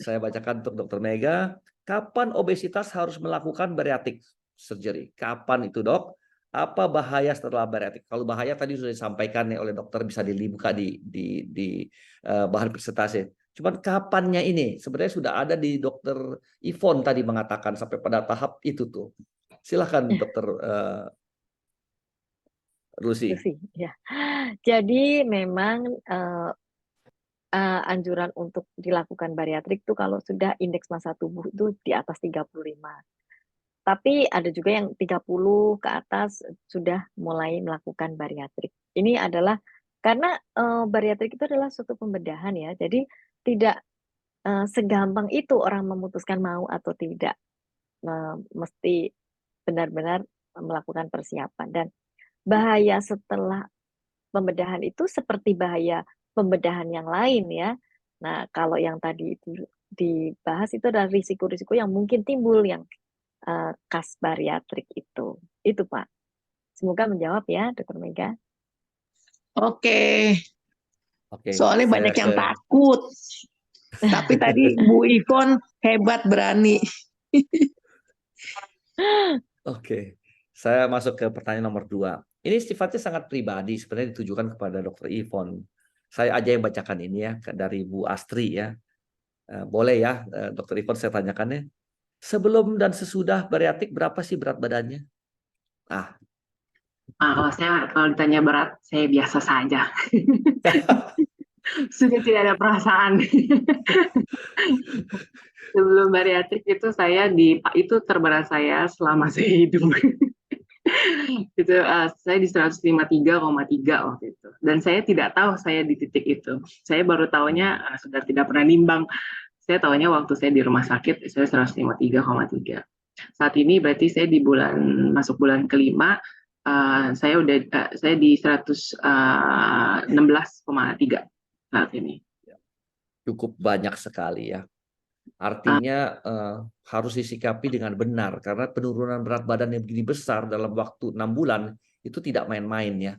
Saya bacakan untuk Dokter Mega. Kapan obesitas harus melakukan bariatik? surgery. Kapan itu, Dok? Apa bahaya setelah bariatrik? Kalau bahaya tadi sudah disampaikan nih oleh dokter, bisa dibuka di bahan presentasi. Cuman kapannya ini sebenarnya sudah ada di dokter Ivon tadi mengatakan sampai pada tahap itu tuh. Silakan dokter Lucy. Lucy, ya. Jadi memang anjuran untuk dilakukan bariatrik itu kalau sudah indeks massa tubuh itu di atas 35. Tapi ada juga yang 30 ke atas sudah mulai melakukan bariatrik. Ini adalah karena bariatrik itu adalah suatu pembedahan ya. Jadi tidak segampang itu orang memutuskan mau atau tidak. Mesti benar-benar melakukan persiapan. Dan bahaya setelah pembedahan itu seperti bahaya pembedahan yang lain ya. Nah, kalau yang tadi itu dibahas itu adalah risiko-risiko yang mungkin timbul yang khas bariatrik itu. Itu Pak. Semoga menjawab ya, Dr. Mega. Oke, Oke, soalnya saya banyak yang ke- takut. Tapi tadi Bu Ivon hebat, berani. Oke, saya masuk ke pertanyaan nomor 2. Ini sifatnya sangat pribadi, sebenarnya ditujukan kepada Dokter Ivon. Saya aja yang bacakan ini ya, dari Bu Astri ya. Boleh ya, Dokter Ivon saya tanyakannya. Sebelum dan sesudah bariatrik berapa sih berat badannya? Kalau ditanya berat, saya biasa saja. Sudah tidak ada perasaan. Sebelum bariatrik itu itu terberat saya selama saya hidup. Itu saya di 153,3 waktu itu. Dan saya tidak tahu saya di titik itu. Saya baru tahunya sudah tidak pernah nimbang. Saya tahunya waktu saya di rumah sakit saya 153,3. Saat ini berarti saya masuk bulan kelima, saya di 116,3 saat ini. Cukup banyak sekali ya. Artinya harus disikapi dengan benar, karena penurunan berat badan yang begini besar dalam waktu 6 bulan itu tidak main-main ya.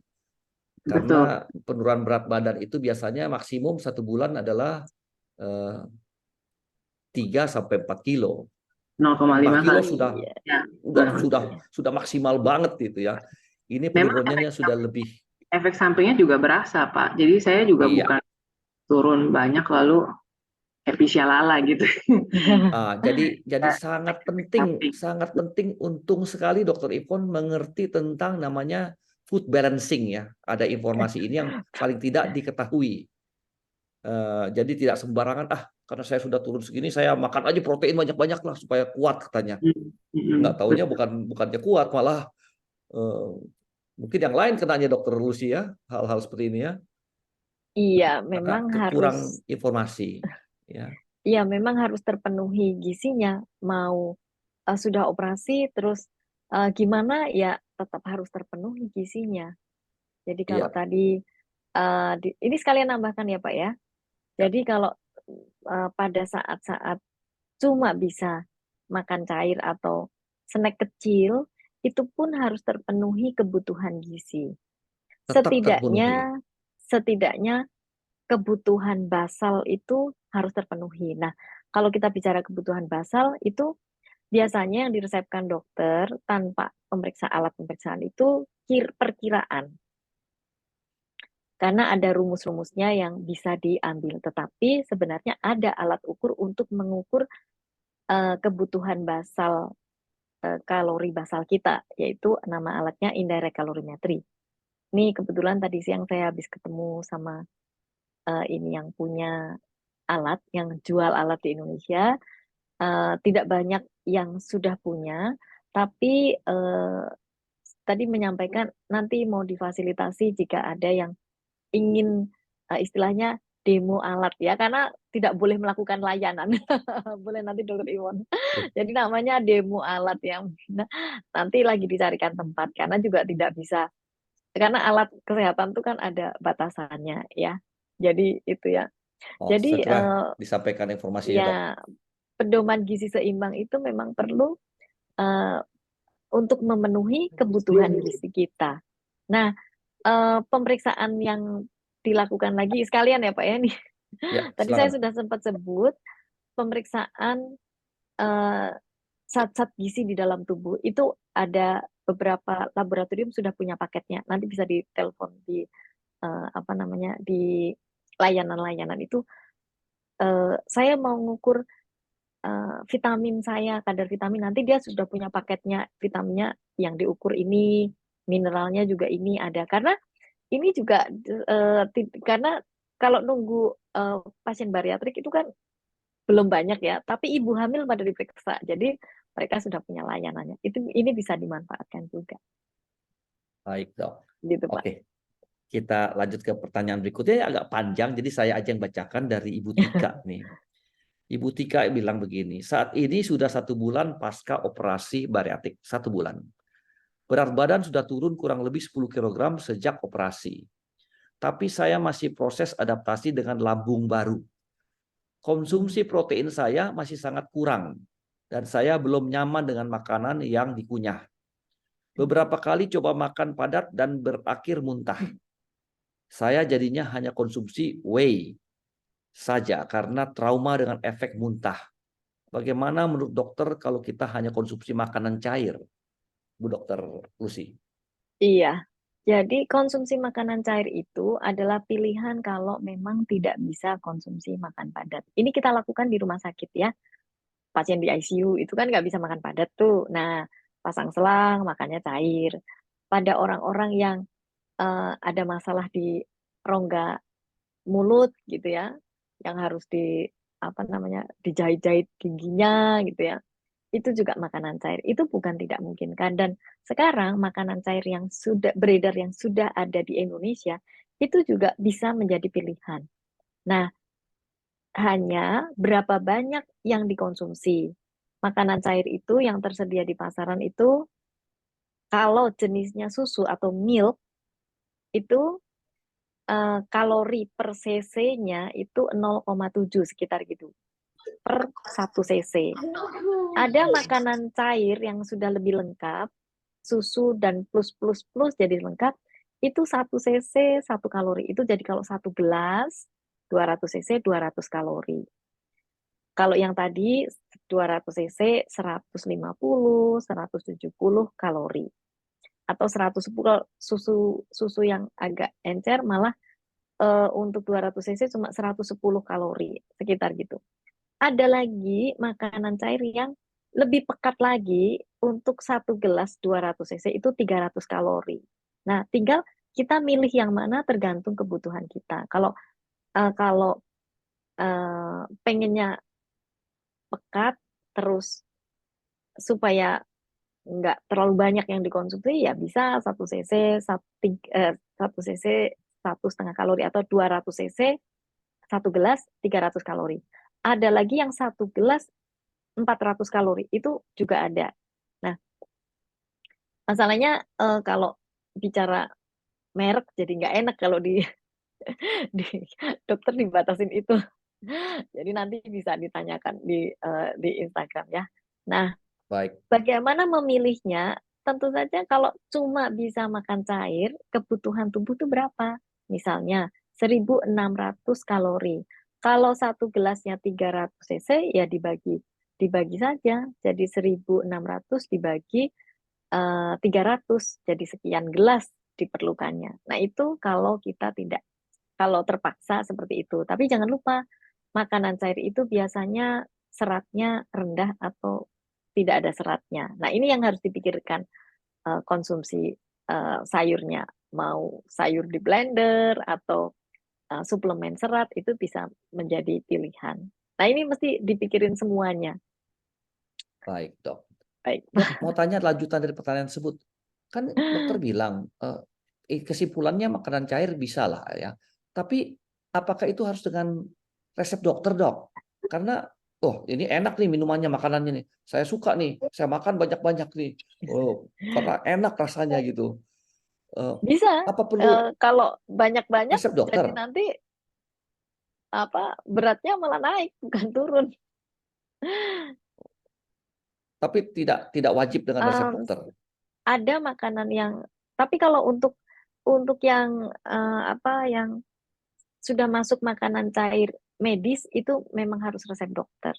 Karena penurunan berat badan itu biasanya maksimum 1 bulan adalah 3-4 kilo. 0,5 kilo kali. sudah maksimal banget gitu ya. Ini Memang penurunannya sudah lebih. Efek sampingnya juga berasa, Pak. Jadi saya juga bukan turun banyak lalu happy shalala gitu. Jadi sangat penting, untung sekali Dokter Ivon mengerti tentang namanya food balancing ya. Ada informasi ini yang paling tidak diketahui. Jadi tidak sembarangan, karena saya sudah turun segini, saya makan aja protein banyak-banyak lah supaya kuat katanya. Nggak taunya bukannya kuat, malah mungkin yang lain kenanya Dokter Lucy ya, hal-hal seperti ini ya. Iya, Karena memang kurang harus informasi. Ya. Iya, memang harus terpenuhi gizinya. Mau sudah operasi terus gimana ya tetap harus terpenuhi gizinya. Jadi kalau Iya. tadi ini sekalian nambahkan ya Pak ya. Jadi kalau pada saat-saat cuma bisa makan cair atau snack kecil, itu pun harus terpenuhi kebutuhan gizi. Tetap terpenuhi. Setidaknya kebutuhan basal itu harus terpenuhi. Nah, kalau kita bicara kebutuhan basal itu biasanya yang diresepkan dokter tanpa alat pemeriksaan itu perkiraan. Karena ada rumus-rumusnya yang bisa diambil, tetapi sebenarnya ada alat ukur untuk mengukur kebutuhan basal, kalori basal kita, yaitu nama alatnya indirect calorimetry. Ini kebetulan tadi siang saya habis ketemu sama ini yang punya alat, yang jual alat di Indonesia. Tidak banyak yang sudah punya, tapi tadi menyampaikan nanti mau difasilitasi jika ada yang ingin istilahnya demo alat ya, karena tidak boleh melakukan layanan. Boleh nanti Dokter Iwon. Jadi namanya demo alat yang nanti lagi dicarikan tempat, karena juga tidak bisa, karena alat kesehatan itu kan ada batasannya ya. Jadi itu ya. Jadi Setelah disampaikan informasinya, Dok. ya, pedoman gizi seimbang itu memang perlu untuk memenuhi kebutuhan gizi kita. Nah, pemeriksaan yang dilakukan lagi sekalian ya Pak ya nih. Ya, Tadi saya silakan. sudah sempat sebut pemeriksaan zat-zat gizi di dalam tubuh itu ada beberapa laboratorium sudah punya paketnya. Nanti bisa ditelepon di apa namanya, di layanan-layanan itu. Saya mau ngukur vitamin saya, kadar vitamin, nanti dia sudah punya paketnya, vitaminnya yang diukur ini, mineralnya juga ini ada. Karena ini juga karena kalau nunggu pasien bariatrik itu kan belum banyak ya, tapi ibu hamil pada diperiksa, jadi mereka sudah punya layanannya. Ini bisa dimanfaatkan juga, Baik, Dok. gitu Pak. Oke. Kita lanjut ke pertanyaan berikutnya, yang agak panjang, jadi saya aja yang bacakan dari Ibu Tika nih. Ibu Tika bilang begini, saat ini sudah 1 bulan pasca operasi bariatrik, 1 bulan. Berat badan sudah turun kurang lebih 10 kg sejak operasi. Tapi saya masih proses adaptasi dengan lambung baru. Konsumsi protein saya masih sangat kurang, dan saya belum nyaman dengan makanan yang dikunyah. Beberapa kali coba makan padat dan berakhir muntah. Saya jadinya hanya konsumsi whey saja karena trauma dengan efek muntah. Bagaimana menurut dokter kalau kita hanya konsumsi makanan cair, Bu Dokter Lucy? Iya, jadi konsumsi makanan cair itu adalah pilihan kalau memang tidak bisa konsumsi makan padat. Ini kita lakukan di rumah sakit ya. Pasien di ICU itu kan nggak bisa makan padat tuh. Nah, pasang selang, makannya cair. Pada orang-orang yang ada masalah di rongga mulut gitu ya, yang harus di apa namanya, dijahit-jahit giginya gitu ya. Itu juga makanan cair. Itu bukan tidak memungkinkan. Dan sekarang makanan cair yang sudah beredar, yang sudah ada di Indonesia, itu juga bisa menjadi pilihan. Nah, hanya berapa banyak yang dikonsumsi. Makanan cair itu yang tersedia di pasaran itu, kalau jenisnya susu atau milk, itu kalori per cc-nya itu 0,7 sekitar gitu per 1 cc. Ada makanan cair yang sudah lebih lengkap, susu dan plus jadi lengkap, itu 1 cc 1 kalori. Itu jadi kalau 1 gelas 200 cc 200 kalori. Kalau yang tadi 200 cc 150 170 kalori. Atau 110 susu yang agak encer malah untuk 200 cc cuma 110 kalori, sekitar gitu. Ada lagi makanan cair yang lebih pekat lagi, untuk 1 gelas 200 cc itu 300 kalori. Nah, tinggal kita milih yang mana tergantung kebutuhan kita. Kalau pengennya pekat terus supaya nggak terlalu banyak yang dikonsumsi, ya bisa 1 cc 1 cc 1,5 kalori, atau 200 cc 1 gelas 300 kalori. Ada lagi yang 1 gelas 400 kalori, itu juga ada. Nah, masalahnya kalau bicara merek jadi nggak enak kalau di dokter dibatasin itu. Jadi nanti bisa ditanyakan di Instagram ya. Nah, Baik. bagaimana memilihnya? Tentu saja kalau cuma bisa makan cair, kebutuhan tubuh itu berapa? Misalnya 1.600 kalori. Kalau 1 gelasnya 300 cc, ya dibagi saja. Jadi 1.600 dibagi 300, jadi sekian gelas diperlukannya. Nah, itu kalau terpaksa seperti itu. Tapi jangan lupa, makanan cair itu biasanya seratnya rendah atau tidak ada seratnya. Nah, ini yang harus dipikirkan, konsumsi sayurnya. Mau sayur di blender atau suplemen serat, itu bisa menjadi pilihan. Nah, ini mesti dipikirin semuanya. Baik, Dok. Baik. Dok, mau tanya lanjutan dari pertanyaan tersebut. Kan dokter bilang, kesimpulannya makanan cair bisa lah ya. Tapi apakah itu harus dengan resep dokter, Dok? Karena, oh ini enak nih minumannya, makanannya nih. Saya suka nih, saya makan banyak-banyak nih. Oh, karena enak rasanya gitu. Bisa, Apa perlu kalau banyak-banyak resep jadi dokter? nanti beratnya malah naik bukan turun. Tapi tidak wajib dengan resep Um, dokter. ada makanan yang, tapi kalau untuk yang yang sudah masuk makanan cair medis itu memang harus resep dokter.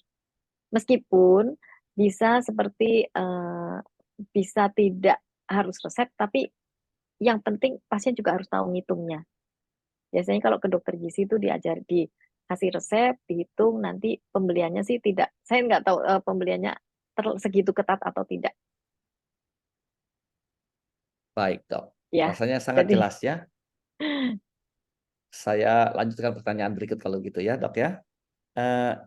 Meskipun bisa seperti bisa tidak harus resep, tapi yang penting pasien juga harus tahu ngitungnya. Biasanya kalau ke dokter gizi itu dikasih resep, dihitung, nanti pembeliannya sih tidak, saya nggak tahu pembeliannya segitu ketat atau tidak Baik, Dok. ya. Rasanya sangat Jadi jelas ya. Saya lanjutkan pertanyaan berikut kalau gitu ya, Dok ya.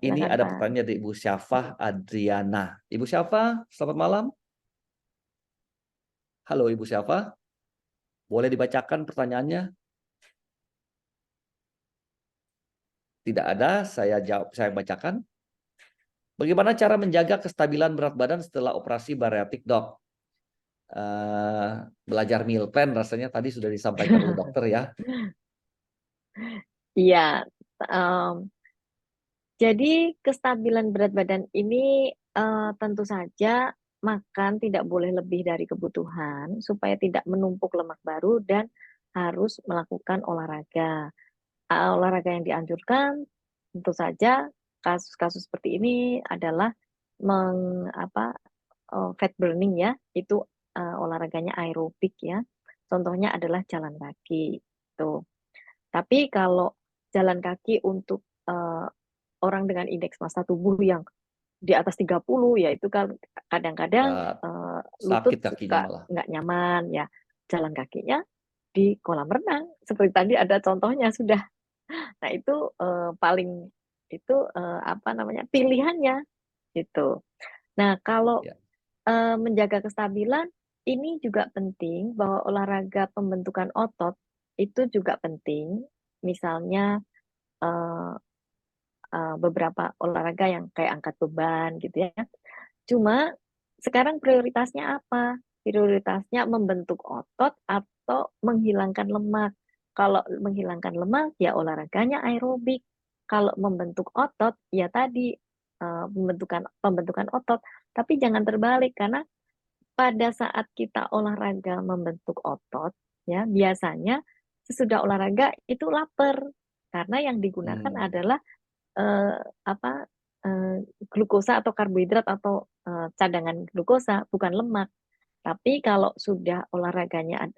Ini silakan ada Pak. pertanyaan dari Ibu Syafah Adriana. Ibu Syafah, selamat malam. Halo Ibu Syafah, boleh dibacakan pertanyaannya? Tidak ada, saya bacakan. Bagaimana cara menjaga kestabilan berat badan setelah operasi bariatrik, Dok? Belajar meal plan rasanya tadi sudah disampaikan oleh dokter ya. Iya, em, jadi kestabilan berat badan ini tentu saja makan tidak boleh lebih dari kebutuhan supaya tidak menumpuk lemak baru dan harus melakukan olahraga. Olahraga yang dianjurkan tentu saja kasus-kasus seperti ini adalah fat burning ya, itu olahraganya aerobik ya. Contohnya adalah jalan kaki. Tuh. Tapi kalau jalan kaki untuk orang dengan indeks massa tubuh yang di atas 30 ya itu kan kadang-kadang Berat, lutut sakit kakinya suka malah. nggak nyaman ya. Jalan kakinya di kolam renang. Seperti tadi ada contohnya sudah. Nah, itu paling itu pilihannya gitu. Nah, kalau Ya. menjaga kestabilan ini juga penting bahwa olahraga pembentukan otot itu juga penting. Misalnya eh, beberapa olahraga yang kayak angkat beban gitu ya. Cuma sekarang prioritasnya apa? Prioritasnya membentuk otot atau menghilangkan lemak. Kalau menghilangkan lemak ya olahraganya aerobik. Kalau membentuk otot ya tadi pembentukan otot. Tapi jangan terbalik karena pada saat kita olahraga membentuk otot ya biasanya sesudah olahraga itu lapar karena yang digunakan Hmm. adalah eh, apa glukosa atau karbohidrat atau cadangan glukosa bukan lemak. Tapi kalau sudah olahraganya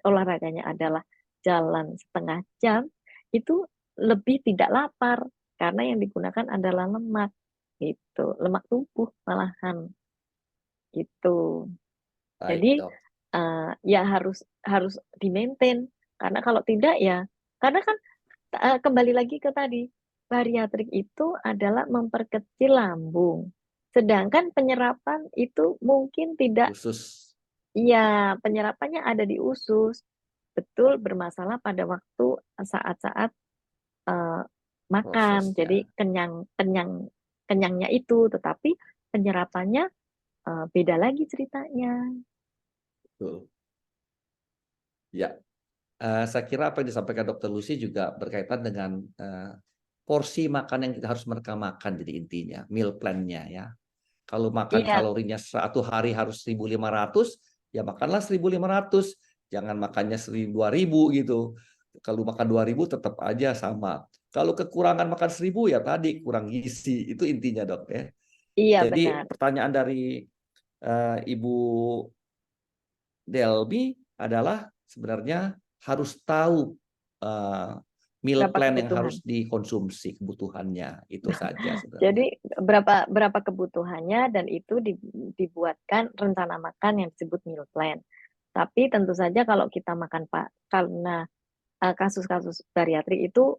adalah jalan setengah jam itu lebih tidak lapar karena yang digunakan adalah lemak gitu, lemak tubuh malahan gitu. Baik, Jadi Dok. ya harus harus di-maintain karena kalau tidak ya karena kan kembali lagi ke tadi bariatrik itu adalah memperkecil lambung. Sedangkan penyerapan itu mungkin tidak, Khusus iya penyerapannya ada di usus. Betul bermasalah pada waktu saat-saat eh, makan. Jadi prosesnya. kenyangnya itu, tetapi penyerapannya beda lagi ceritanya. Betul. Ya, saya kira apa yang disampaikan Dokter Lucy juga berkaitan dengan porsi makan yang kita harus mereka makan, jadi intinya meal plan-nya ya. Kalau makan Iya, kalorinya satu hari harus 1.500, ya makanlah 1.500. Jangan makannya 1.000-2.000 gitu. Kalau makan 2.000 tetap aja sama. Kalau kekurangan makan 1.000 ya tadi kurang gizi. Itu intinya, Dok ya. iya Jadi benar. pertanyaan dari Ibu Delby adalah sebenarnya harus tahu eh, meal Berapa plan yang kebutuhan? harus dikonsumsi, kebutuhannya. Itu saja sebenarnya. Jadi berapa kebutuhannya dan itu dibuatkan rencana makan yang disebut meal plan. Tapi tentu saja kalau kita makan Pak karena kasus-kasus bariatrik itu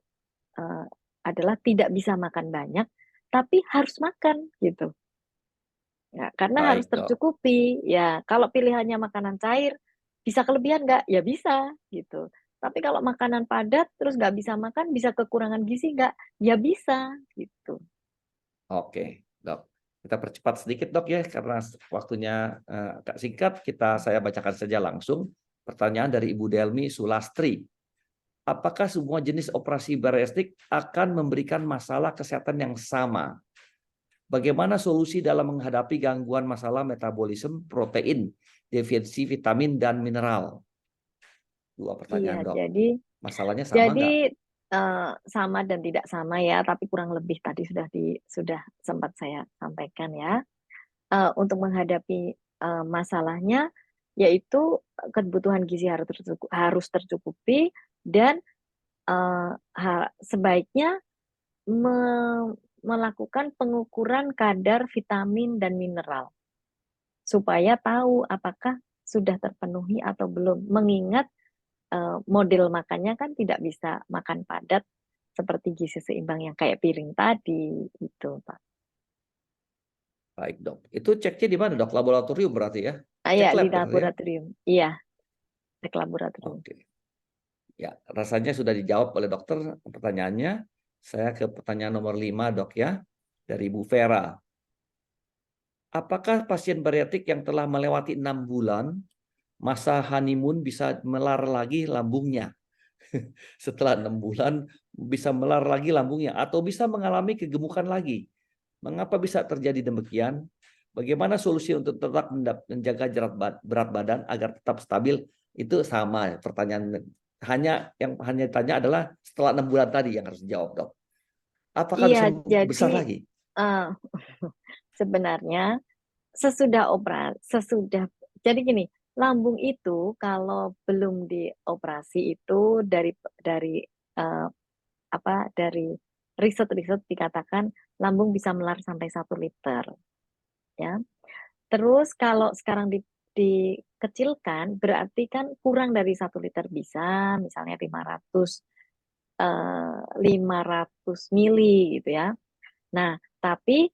eh, adalah tidak bisa makan banyak, tapi harus makan gitu. Ya, karena harus Baik, Dok. tercukupi. Ya, kalau pilihannya makanan cair, bisa kelebihan nggak? Ya bisa gitu. Tapi kalau makanan padat terus nggak bisa makan, bisa kekurangan gizi nggak? Ya bisa gitu. Oke, Dok. Kita percepat sedikit, Dok ya, karena waktunya agak singkat. Saya bacakan saja langsung. Pertanyaan dari Ibu Delmi Sulastri. Apakah semua jenis operasi bariatrik akan memberikan masalah kesehatan yang sama? Bagaimana solusi dalam menghadapi gangguan masalah metabolisme, protein, defisiensi vitamin dan mineral? Dua Iya, pertanyaan, Dok. jadi Masalahnya sama jadi nggak? sama dan tidak sama ya, tapi kurang lebih tadi sudah sempat saya sampaikan ya. Untuk menghadapi masalahnya yaitu kebutuhan gizi harus tercukupi dan sebaiknya melakukan pengukuran kadar vitamin dan mineral supaya tahu apakah sudah terpenuhi atau belum. Mengingat model makannya kan tidak bisa makan padat seperti gizi seimbang yang kayak piring tadi itu, Pak. Baik, Dok. Itu ceknya di mana, Dok? Laboratorium berarti ya? Iya, Cek lab di berarti ya? laboratorium. Iya, cek laboratorium. Oke. Ya, rasanya sudah dijawab oleh dokter pertanyaannya. Saya ke pertanyaan nomor 5, Dok ya. Dari Bu Vera. Apakah pasien bariatrik yang telah melewati 6 bulan masa honeymoon bisa melar lagi lambungnya? Setelah 6 bulan bisa melar lagi lambungnya atau bisa mengalami kegemukan lagi. Mengapa bisa terjadi demikian? Bagaimana solusi untuk tetap menjaga berat badan agar tetap stabil? Itu sama pertanyaan. Yang hanya ditanya adalah setelah 6 bulan tadi yang harus dijawab, Dok. Apakah bisa Iya, besar jadi lagi? sebenarnya jadi gini, lambung itu kalau belum dioperasi itu dari riset-riset dikatakan lambung bisa melar sampai 1 liter, ya. Terus kalau sekarang dikecilkan berarti kan kurang dari 1 liter, bisa misalnya 500 mili gitu ya. Nah, tapi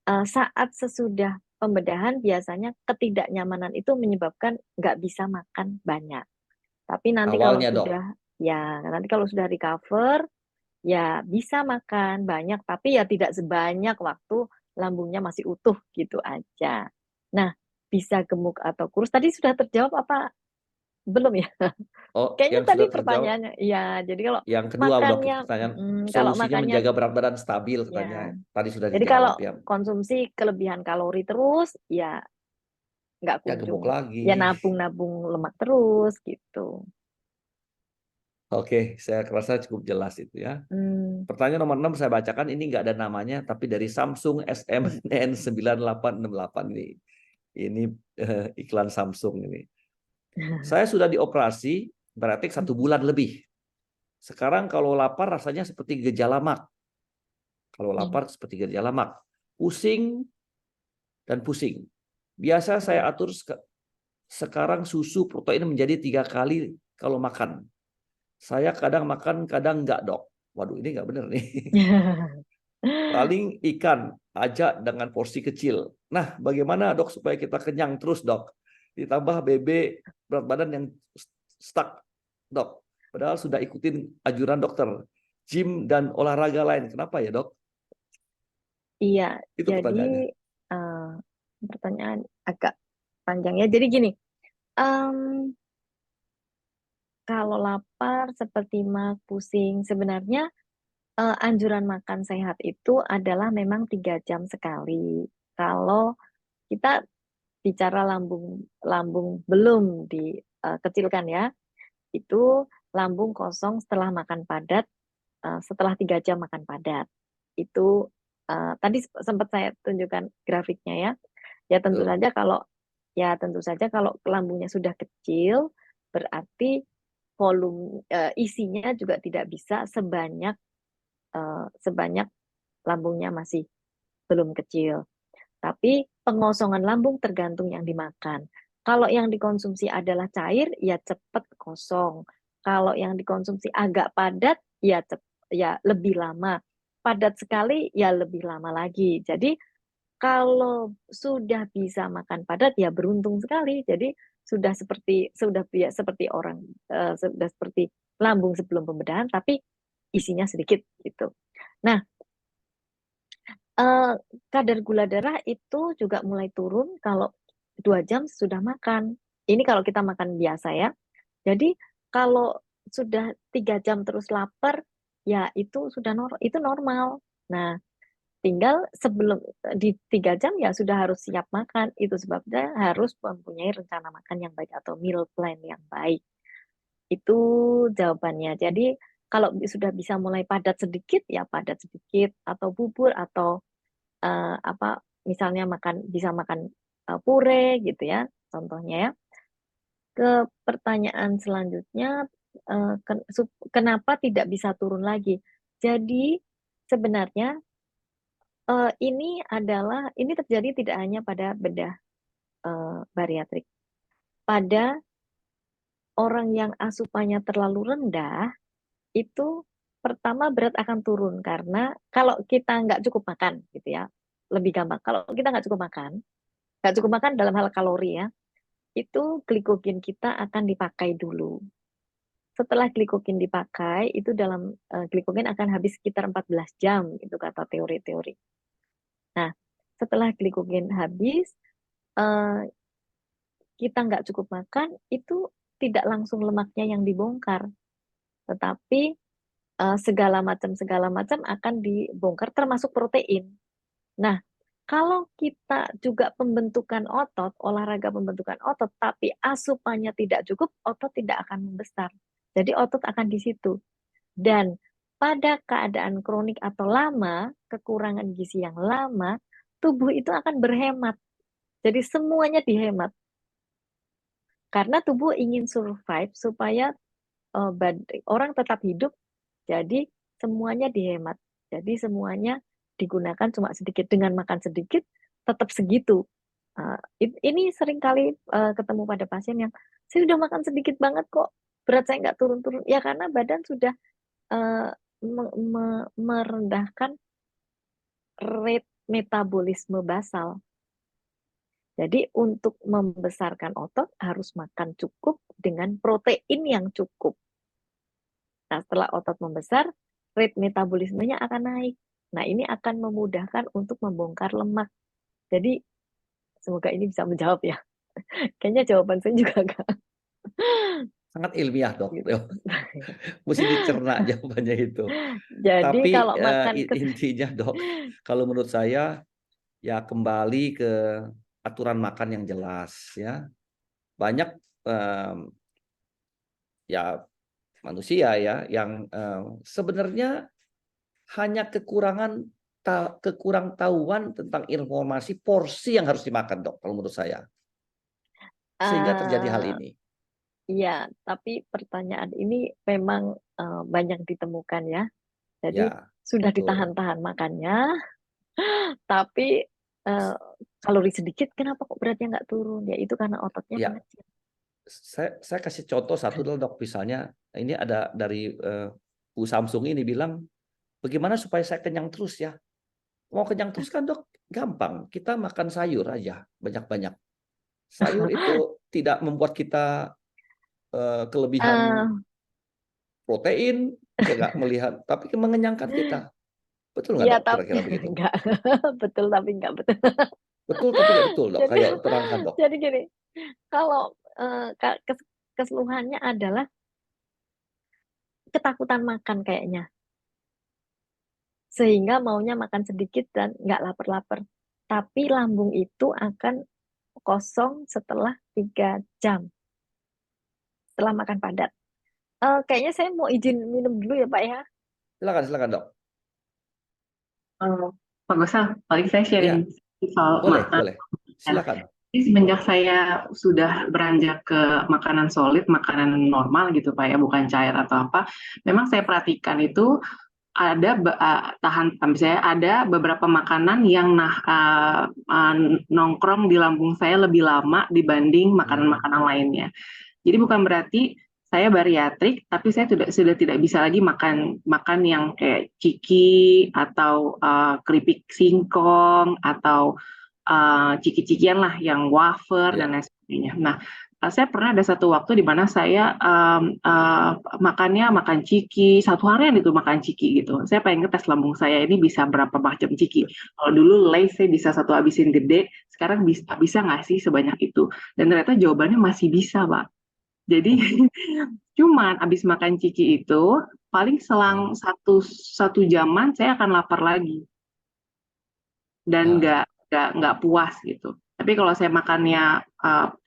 saat sesudah pembedahan biasanya ketidaknyamanan itu menyebabkan nggak bisa makan banyak. Tapi nanti Awalnya, Dok. nanti kalau sudah recover, ya bisa makan banyak, tapi ya tidak sebanyak waktu lambungnya masih utuh gitu aja. Nah, bisa gemuk atau kurus. Tadi sudah terjawab apa belum ya? Oh, Kayaknya yang tadi sudah terjawab. pertanyaannya, iya. Jadi kalau Yang kedua, Dok, makannya, pertanyaan kalau solusinya makannya, menjaga berat badan stabil katanya. ya. Tadi sudah Jadi kalau dijawab ya. konsumsi kelebihan kalori terus, ya nggak Ya gemuk kunjung, lagi. ya nabung lemak terus gitu. Oke, saya rasa cukup jelas itu ya. Pertanyaan nomor 6 saya bacakan, ini nggak ada namanya, tapi dari Samsung SMN9868 ini. Ini iklan Samsung ini. Saya sudah dioperasi, berarti 1 bulan lebih. Sekarang kalau lapar rasanya seperti gejala mak. Kalau lapar seperti gejala mak. Pusing dan pusing. Biasa saya atur sekarang susu protein menjadi 3 kali kalau makan. Saya kadang makan, kadang enggak, Dok. Waduh, ini enggak benar nih. Paling ikan aja dengan porsi kecil. Nah, bagaimana, Dok, supaya kita kenyang terus, Dok? Ditambah BB berat badan yang stuck, Dok. Padahal sudah ikutin anjuran dokter, gym dan olahraga lain. Kenapa ya, Dok? Iya, Itu pertanyaannya. jadi pertanyaan agak panjang ya. Jadi gini, kalau lapar seperti mak, pusing, sebenarnya anjuran makan sehat itu adalah memang 3 jam sekali. Kalau kita bicara lambung belum dikecilkan ya, itu lambung kosong setelah makan padat, setelah 3 jam makan padat. Itu tadi sempat saya tunjukkan grafiknya ya. Ya tentu saja kalau lambungnya sudah kecil, berarti volume isinya juga tidak bisa sebanyak lambungnya masih belum kecil. Tapi pengosongan lambung tergantung yang dimakan. Kalau yang dikonsumsi adalah cair, ya cepat kosong. Kalau yang dikonsumsi agak padat, ya lebih lama. Padat sekali, ya lebih lama lagi. Jadi kalau sudah bisa makan padat, ya beruntung sekali. Jadi sudah seperti lambung sebelum pembedahan, tapi isinya sedikit gitu. Nah, kadar gula darah itu juga mulai turun kalau 2 jam sudah makan. Ini kalau kita makan biasa ya. Jadi kalau sudah 3 jam terus lapar, ya itu itu normal. Nah, tinggal sebelum di 3 jam ya sudah harus siap makan. Itu sebabnya harus mempunyai rencana makan yang baik atau meal plan yang baik. Itu jawabannya. Jadi kalau sudah bisa mulai padat sedikit, ya padat sedikit, atau bubur, atau misalnya bisa makan pure gitu ya, contohnya ya. ke pertanyaan selanjutnya, kenapa tidak bisa turun lagi? Jadi sebenarnya ini terjadi tidak hanya pada bedah bariatrik. Pada orang yang asupannya terlalu rendah, itu pertama berat akan turun karena kalau kita nggak cukup makan, gitu ya, lebih gampang. Kalau kita nggak cukup makan dalam hal kalori ya, itu glikogen kita akan dipakai dulu. Setelah glikogen dipakai, itu dalam glikogen akan habis sekitar 14 jam, itu kata teori-teori. Nah, setelah glikogen habis, kita nggak cukup makan, itu tidak langsung lemaknya yang dibongkar, tetapi segala macam akan dibongkar, termasuk protein. Nah, kalau kita juga pembentukan otot, olahraga pembentukan otot, tapi asupannya tidak cukup, otot tidak akan membesar. Jadi otot akan di situ. Dan pada keadaan kronik atau lama, kekurangan gizi yang lama, tubuh itu akan berhemat. Jadi semuanya dihemat. Karena tubuh ingin survive supaya orang tetap hidup, jadi semuanya dihemat. Jadi semuanya digunakan cuma sedikit. Dengan makan sedikit, tetap segitu. Ini seringkali ketemu pada pasien yang, saya udah makan sedikit banget kok, berat saya nggak turun-turun. Ya karena badan sudah merendahkan rate metabolisme basal. Jadi untuk membesarkan otot harus makan cukup dengan protein yang cukup. Nah, setelah otot membesar, rate metabolismenya akan naik. Nah, ini akan memudahkan untuk membongkar lemak. Jadi, semoga ini bisa menjawab ya. Kayaknya jawaban saya juga agak Sangat ilmiah, Dok. gitu. Mesti dicerna jawabannya itu. Jadi Tapi kalau makan intinya, Dok, kalau menurut saya ya kembali ke aturan makan yang jelas ya. Banyak ya manusia ya yang sebenarnya hanya kekurang tahuan tentang informasi porsi yang harus dimakan, Dok, kalau menurut saya. Sehingga terjadi hal ini. Iya, tapi pertanyaan ini memang banyak ditemukan ya. Jadi Ya, sudah betul. ditahan-tahan makannya, tapi kalori sedikit, kenapa kok beratnya nggak turun? Ya itu karena ototnya Ya, mengecil. saya kasih contoh satu dulu, Dok. Misalnya ini ada dari Bu Samsung ini bilang, bagaimana supaya saya kenyang terus ya? Mau kenyang terus kan, Dok? Gampang. Kita makan sayur aja banyak-banyak. Sayur itu tidak membuat kita kelebihan protein, ya nggak melihat, tapi mengenyangkan kita. Betul nggak, Iya, Dok? tapi Kira-kira begitu. enggak betul tapi enggak betul. Betul tapi nggak betul, Dok. Jadi, Kayak terangkan, Dok. jadi gini, kalau keseluruhannya adalah ketakutan makan kayaknya, sehingga maunya makan sedikit dan nggak lapar-lapar. Tapi lambung itu akan kosong setelah 3 jam setelah makan padat. Kayaknya saya mau izin minum dulu ya Pak ya. Silakan, Dok. Pak Gosal, paling saya sharing soal Boleh, makan. boleh. Silakan. Jadi semenjak saya sudah beranjak ke makanan solid, makanan normal gitu Pak ya, bukan cair atau apa, memang saya perhatikan itu ada misalnya ada beberapa makanan yang nongkrong di lambung saya lebih lama dibanding makanan-makanan lainnya. Jadi bukan berarti saya bariatrik, tapi saya sudah tidak bisa lagi makan yang kayak ciki atau keripik singkong atau ciki-cikian lah yang wafer dan lain sebagainya. Nah, saya pernah ada satu waktu di mana saya makan ciki, satu harian itu makan ciki gitu. Saya pengen ngetes lambung saya ini bisa berapa macam ciki. Kalau dulu Lays saya bisa satu habisin gede, sekarang bisa nggak sih sebanyak itu? Dan ternyata jawabannya masih bisa, Pak. Jadi cuman abis makan ciki itu paling selang satu jaman saya akan lapar lagi dan nggak puas gitu. Tapi kalau saya makannya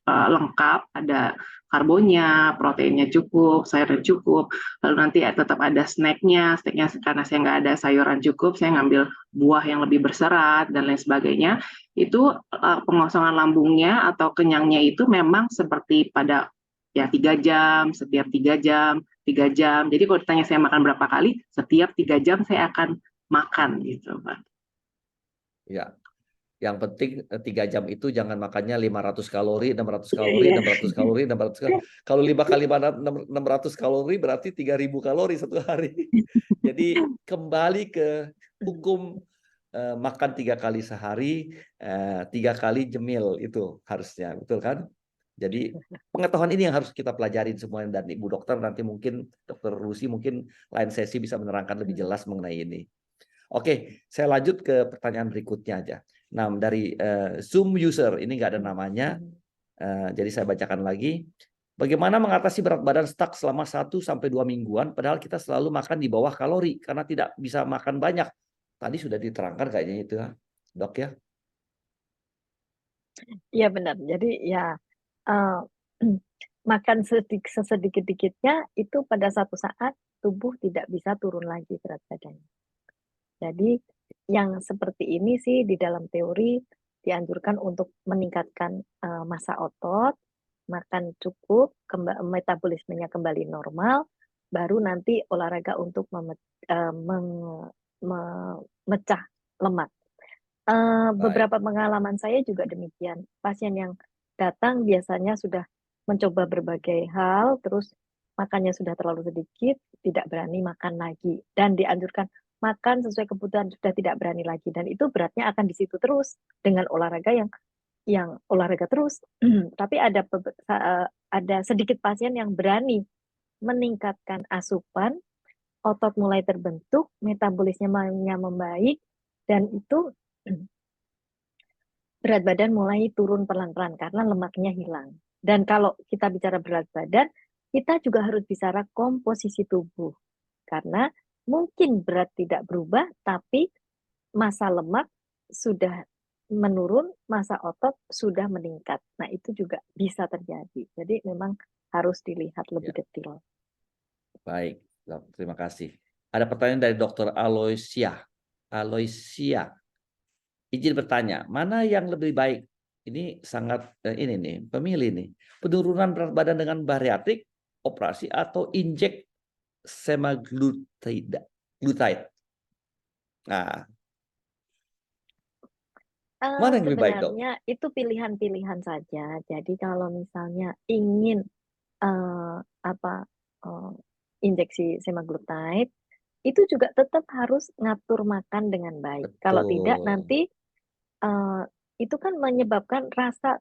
lengkap, ada karbonnya, proteinnya cukup, sayurnya cukup, lalu nanti tetap ada snacknya karena saya nggak ada sayuran cukup, saya ngambil buah yang lebih berserat dan lain sebagainya. Itu pengosongan lambungnya atau kenyangnya itu memang seperti pada ya 3 jam, setiap 3 jam, 3 jam. Jadi kalau ditanya saya makan berapa kali, setiap 3 jam saya akan makan gitu, Pak. Ya, yang penting 3 jam itu jangan makannya 500 kalori, 600 Iya, kalori, iya. 600 kalori, 600 kalori. Kalau 5 kali 600 kalori berarti 3.000 kalori satu hari. Jadi kembali ke hukum makan 3 kali sehari, 3 kali jemil itu harusnya, betul kan? Jadi pengetahuan ini yang harus kita pelajarin semuanya, dan Ibu Dokter nanti mungkin Dokter Rusi mungkin lain sesi bisa menerangkan lebih jelas mengenai ini. Oke, saya lanjut ke pertanyaan berikutnya aja. Nah, dari Zoom user ini nggak ada namanya, jadi saya bacakan lagi. Bagaimana mengatasi berat badan stuck selama 1-2 mingguan, padahal kita selalu makan di bawah kalori karena tidak bisa makan banyak. Tadi sudah diterangkan kayaknya itu, Dok ya. Iya benar. Jadi ya eh, makan sesedikit-dikitnya itu pada satu saat tubuh tidak bisa turun lagi berat badannya. Jadi yang seperti ini sih di dalam teori dianjurkan untuk meningkatkan massa otot, makan cukup, metabolismenya kembali normal, baru nanti olahraga untuk memecah lemak. Baik. Beberapa pengalaman saya juga demikian. Pasien yang datang biasanya sudah mencoba berbagai hal, terus makannya sudah terlalu sedikit, tidak berani makan lagi. Dan dianjurkan makan sesuai kebutuhan, sudah tidak berani lagi. Dan itu beratnya akan di situ terus dengan olahraga yang olahraga terus. Tapi ada sedikit pasien yang berani meningkatkan asupan, otot mulai terbentuk, metabolismenya membaik, dan itu berat badan mulai turun pelan-pelan karena lemaknya hilang. Dan kalau kita bicara berat badan, kita juga harus bicara komposisi tubuh. Karena mungkin berat tidak berubah, tapi massa lemak sudah menurun, massa otot sudah meningkat. Nah, itu juga bisa terjadi. Jadi memang harus dilihat lebih Ya. detail. Baik, Dok, terima kasih. Ada pertanyaan dari Dr. Aloysia. Izin bertanya, mana yang lebih baik? Ini sangat ini nih, pemilih nih. Penurunan berat badan dengan bariatrik, operasi atau injek semaglutide. Nah, mana yang lebih baik, Dok? Sebenarnya itu pilihan-pilihan saja. Jadi kalau misalnya ingin eh, apa eh, injeksi semaglutide, itu juga tetap harus ngatur makan dengan baik. Kalau tidak Betul. nanti eh, itu kan menyebabkan rasa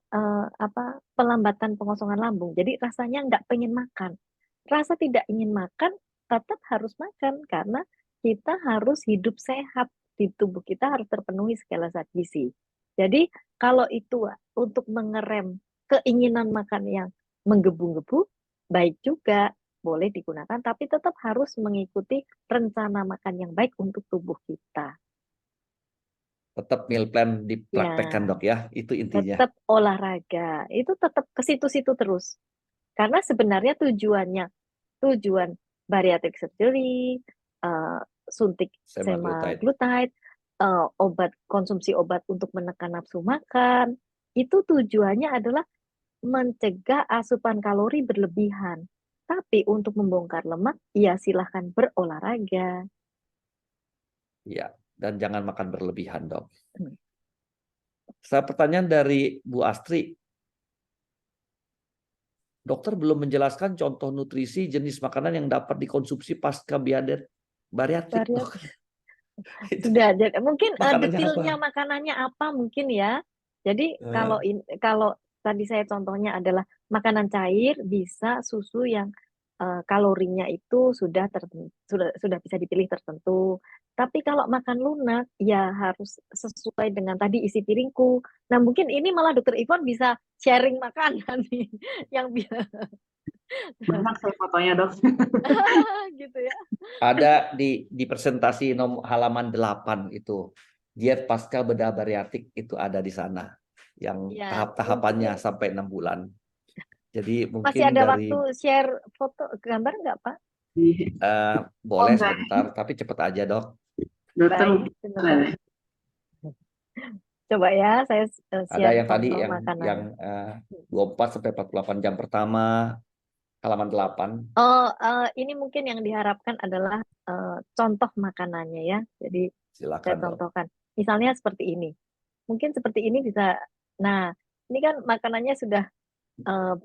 pelambatan pengosongan lambung. Jadi rasanya nggak pengen makan. Rasa tidak ingin makan tetap harus makan karena kita harus hidup sehat, di tubuh kita harus terpenuhi segala zat gizi. Jadi kalau itu untuk mengerem keinginan makan yang menggebu-gebu, baik juga boleh digunakan, tapi tetap harus mengikuti rencana makan yang baik untuk tubuh kita. Tetap meal plan dipraktekkan, Ya, Dok ya. Itu intinya. tetap olahraga. Itu tetap ke situ-situ terus. Karena sebenarnya tujuan bariatric surgery, eh, suntik Semaglutide. semaglutide, konsumsi obat untuk menekan nafsu makan, itu tujuannya adalah mencegah asupan kalori berlebihan. Tapi untuk membongkar lemak, ya silahkan berolahraga. Ya, dan jangan makan berlebihan, Dok. Hmm. Saya pertanyaan dari Bu Astri. Dokter belum menjelaskan contoh nutrisi jenis makanan yang dapat dikonsumsi pasca bariatrik, Dok. Sudah, mungkin Makanannya apa? detailnya makanannya apa mungkin ya. Jadi Eh, kalau tadi saya contohnya adalah makanan cair, bisa susu yang kalorinya itu sudah bisa dipilih tertentu. Tapi kalau makan lunak ya harus sesuai dengan tadi isi piringku. Nah, mungkin ini malah Dokter Ivon bisa sharing makanan nih yang biasa Banyak saya fotonya, Dok. gitu ya. Ada di presentasi halaman 8 itu. Diet pasca bedah bariatik itu ada di sana. Yang Ya, tahap-tahapannya mungkin sampai 6 bulan. Jadi masih mungkin ada dari waktu share foto gambar nggak, Pak? Oh, boleh enggak. sebentar, tapi cepat aja, Dok. Dokter Baik, mungkin sebentar. Coba ya, saya Ada share yang tadi foto yang makanan. 24 sampai 48 jam pertama, halaman 8. Oh, ini mungkin yang diharapkan adalah contoh makanannya ya. Jadi saya Silakan dong. contohkan. Misalnya seperti ini. Mungkin seperti ini bisa. Nah, ini kan makanannya sudah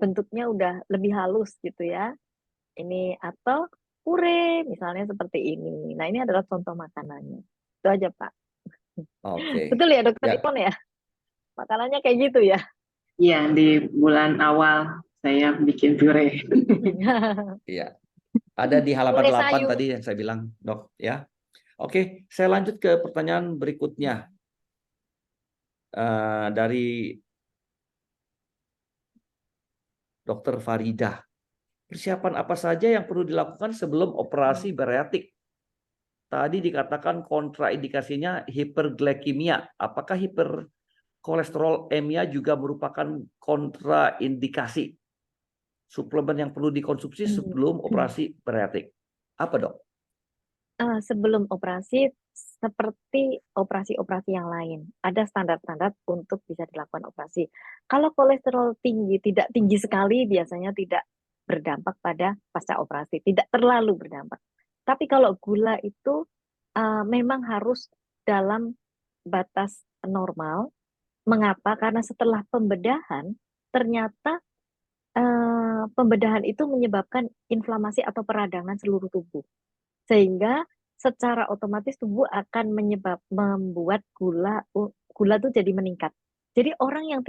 bentuknya udah lebih halus gitu ya. Ini atau puree misalnya seperti ini. Nah, ini adalah contoh makanannya. Itu aja, Pak. Oke. Betul ya, Dokter Ya, Ipon ya? Makanannya kayak gitu ya. Iya, di bulan awal saya bikin pure. iya. Ada di halaman Puree 8 sayur. tadi yang saya bilang, Dok, ya. Oke, saya lanjut ke pertanyaan berikutnya. Dari Dokter Farida. Persiapan apa saja yang perlu dilakukan sebelum operasi bariatrik? Tadi dikatakan kontraindikasinya hiperglikemia. Apakah hiperkolesterolemia juga merupakan kontraindikasi? Suplemen yang perlu dikonsumsi sebelum operasi bariatrik. Apa, Dok? Sebelum operasi, seperti operasi-operasi yang lain, ada standar-standar untuk bisa dilakukan operasi. Kalau kolesterol tinggi, tidak tinggi sekali, biasanya tidak berdampak pada pasca operasi, tidak terlalu berdampak. Tapi kalau gula itu memang harus dalam batas normal. Mengapa? Karena setelah pembedahan, ternyata pembedahan itu menyebabkan inflamasi atau peradangan seluruh tubuh. Sehingga secara otomatis tubuh akan membuat gula tuh jadi meningkat. Jadi orang yang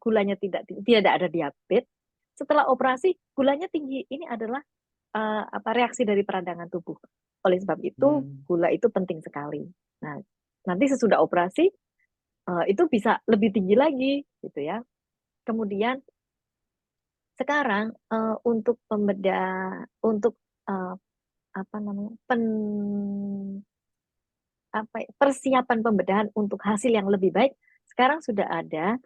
gulanya tidak ada diabetes, setelah operasi gulanya tinggi. Ini adalah reaksi dari peradangan tubuh. Oleh sebab itu gula itu penting sekali. Nah, nanti sesudah operasi itu bisa lebih tinggi lagi gitu ya. Kemudian sekarang untuk apa namanya persiapan pembedahan untuk hasil yang lebih baik, sekarang sudah ada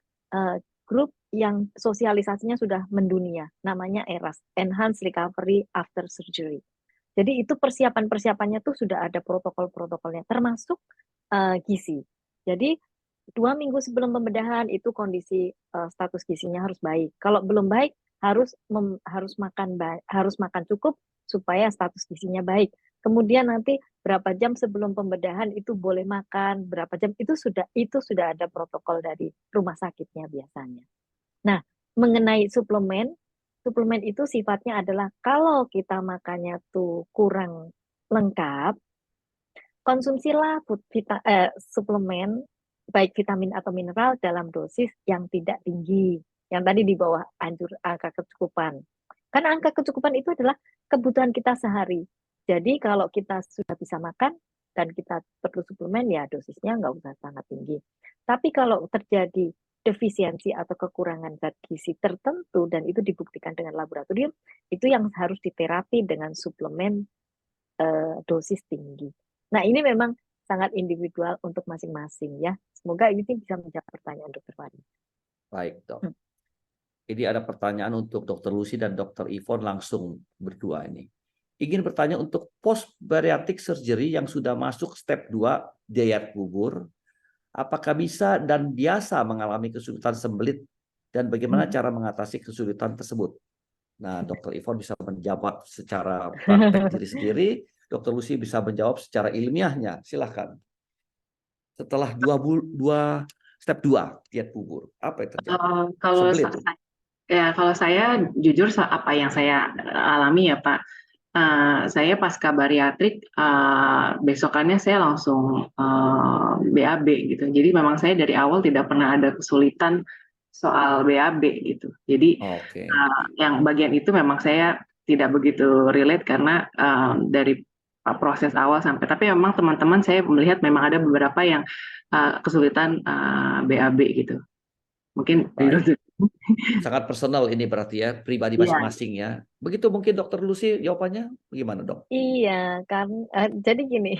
grup yang sosialisasinya sudah mendunia, namanya ERAS, Enhanced Recovery After Surgery. Jadi itu persiapan-persiapannya tuh sudah ada protokol-protokolnya, termasuk gizi. Jadi 2 minggu sebelum pembedahan itu kondisi status gizinya harus baik. Kalau belum baik harus makan cukup supaya status gizinya baik. Kemudian nanti berapa jam sebelum pembedahan itu boleh makan, berapa jam itu sudah ada protokol dari rumah sakitnya biasanya. Nah, mengenai suplemen itu sifatnya adalah kalau kita makannya tuh kurang lengkap, konsumsilah suplemen baik vitamin atau mineral dalam dosis yang tidak tinggi, yang tadi di bawah angka kecukupan. Karena angka kecukupan itu adalah kebutuhan kita sehari. Jadi kalau kita sudah bisa makan dan kita perlu suplemen, ya dosisnya nggak usah sangat tinggi. Tapi kalau terjadi defisiensi atau kekurangan zat gizi tertentu dan itu dibuktikan dengan laboratorium, itu yang harus diterapi dengan suplemen dosis tinggi. Nah, ini memang sangat individual untuk masing-masing ya. Semoga ini bisa menjawab pertanyaan Dr. Fari. Baik, Dok. Ini ada pertanyaan untuk Dr. Lucy dan Dr. Ivon langsung berdua ini. Ingin bertanya untuk post bariatric surgery yang sudah masuk step 2 diet bubur, apakah bisa dan biasa mengalami kesulitan sembelit dan bagaimana cara mengatasi kesulitan tersebut? Nah, Dr. Ivon bisa menjawab secara praktek diri sendiri, Dr. Lucy bisa menjawab secara ilmiahnya. Silahkan. Setelah step 2 diet bubur, apa yang terjadi? Kalau saya jujur apa yang saya alami ya Pak, saya pasca bariatrik besokannya saya langsung BAB gitu. Jadi memang saya dari awal tidak pernah ada kesulitan soal BAB gitu. Jadi yang bagian itu memang saya tidak begitu relate karena dari proses awal sampai. Tapi memang teman-teman saya melihat memang ada beberapa yang kesulitan BAB gitu. Mungkin sangat personal ini berarti ya, pribadi masing-masing ya. Begitu mungkin Dr. Lucy jawabannya bagaimana, Dok? Iya, kan jadi gini,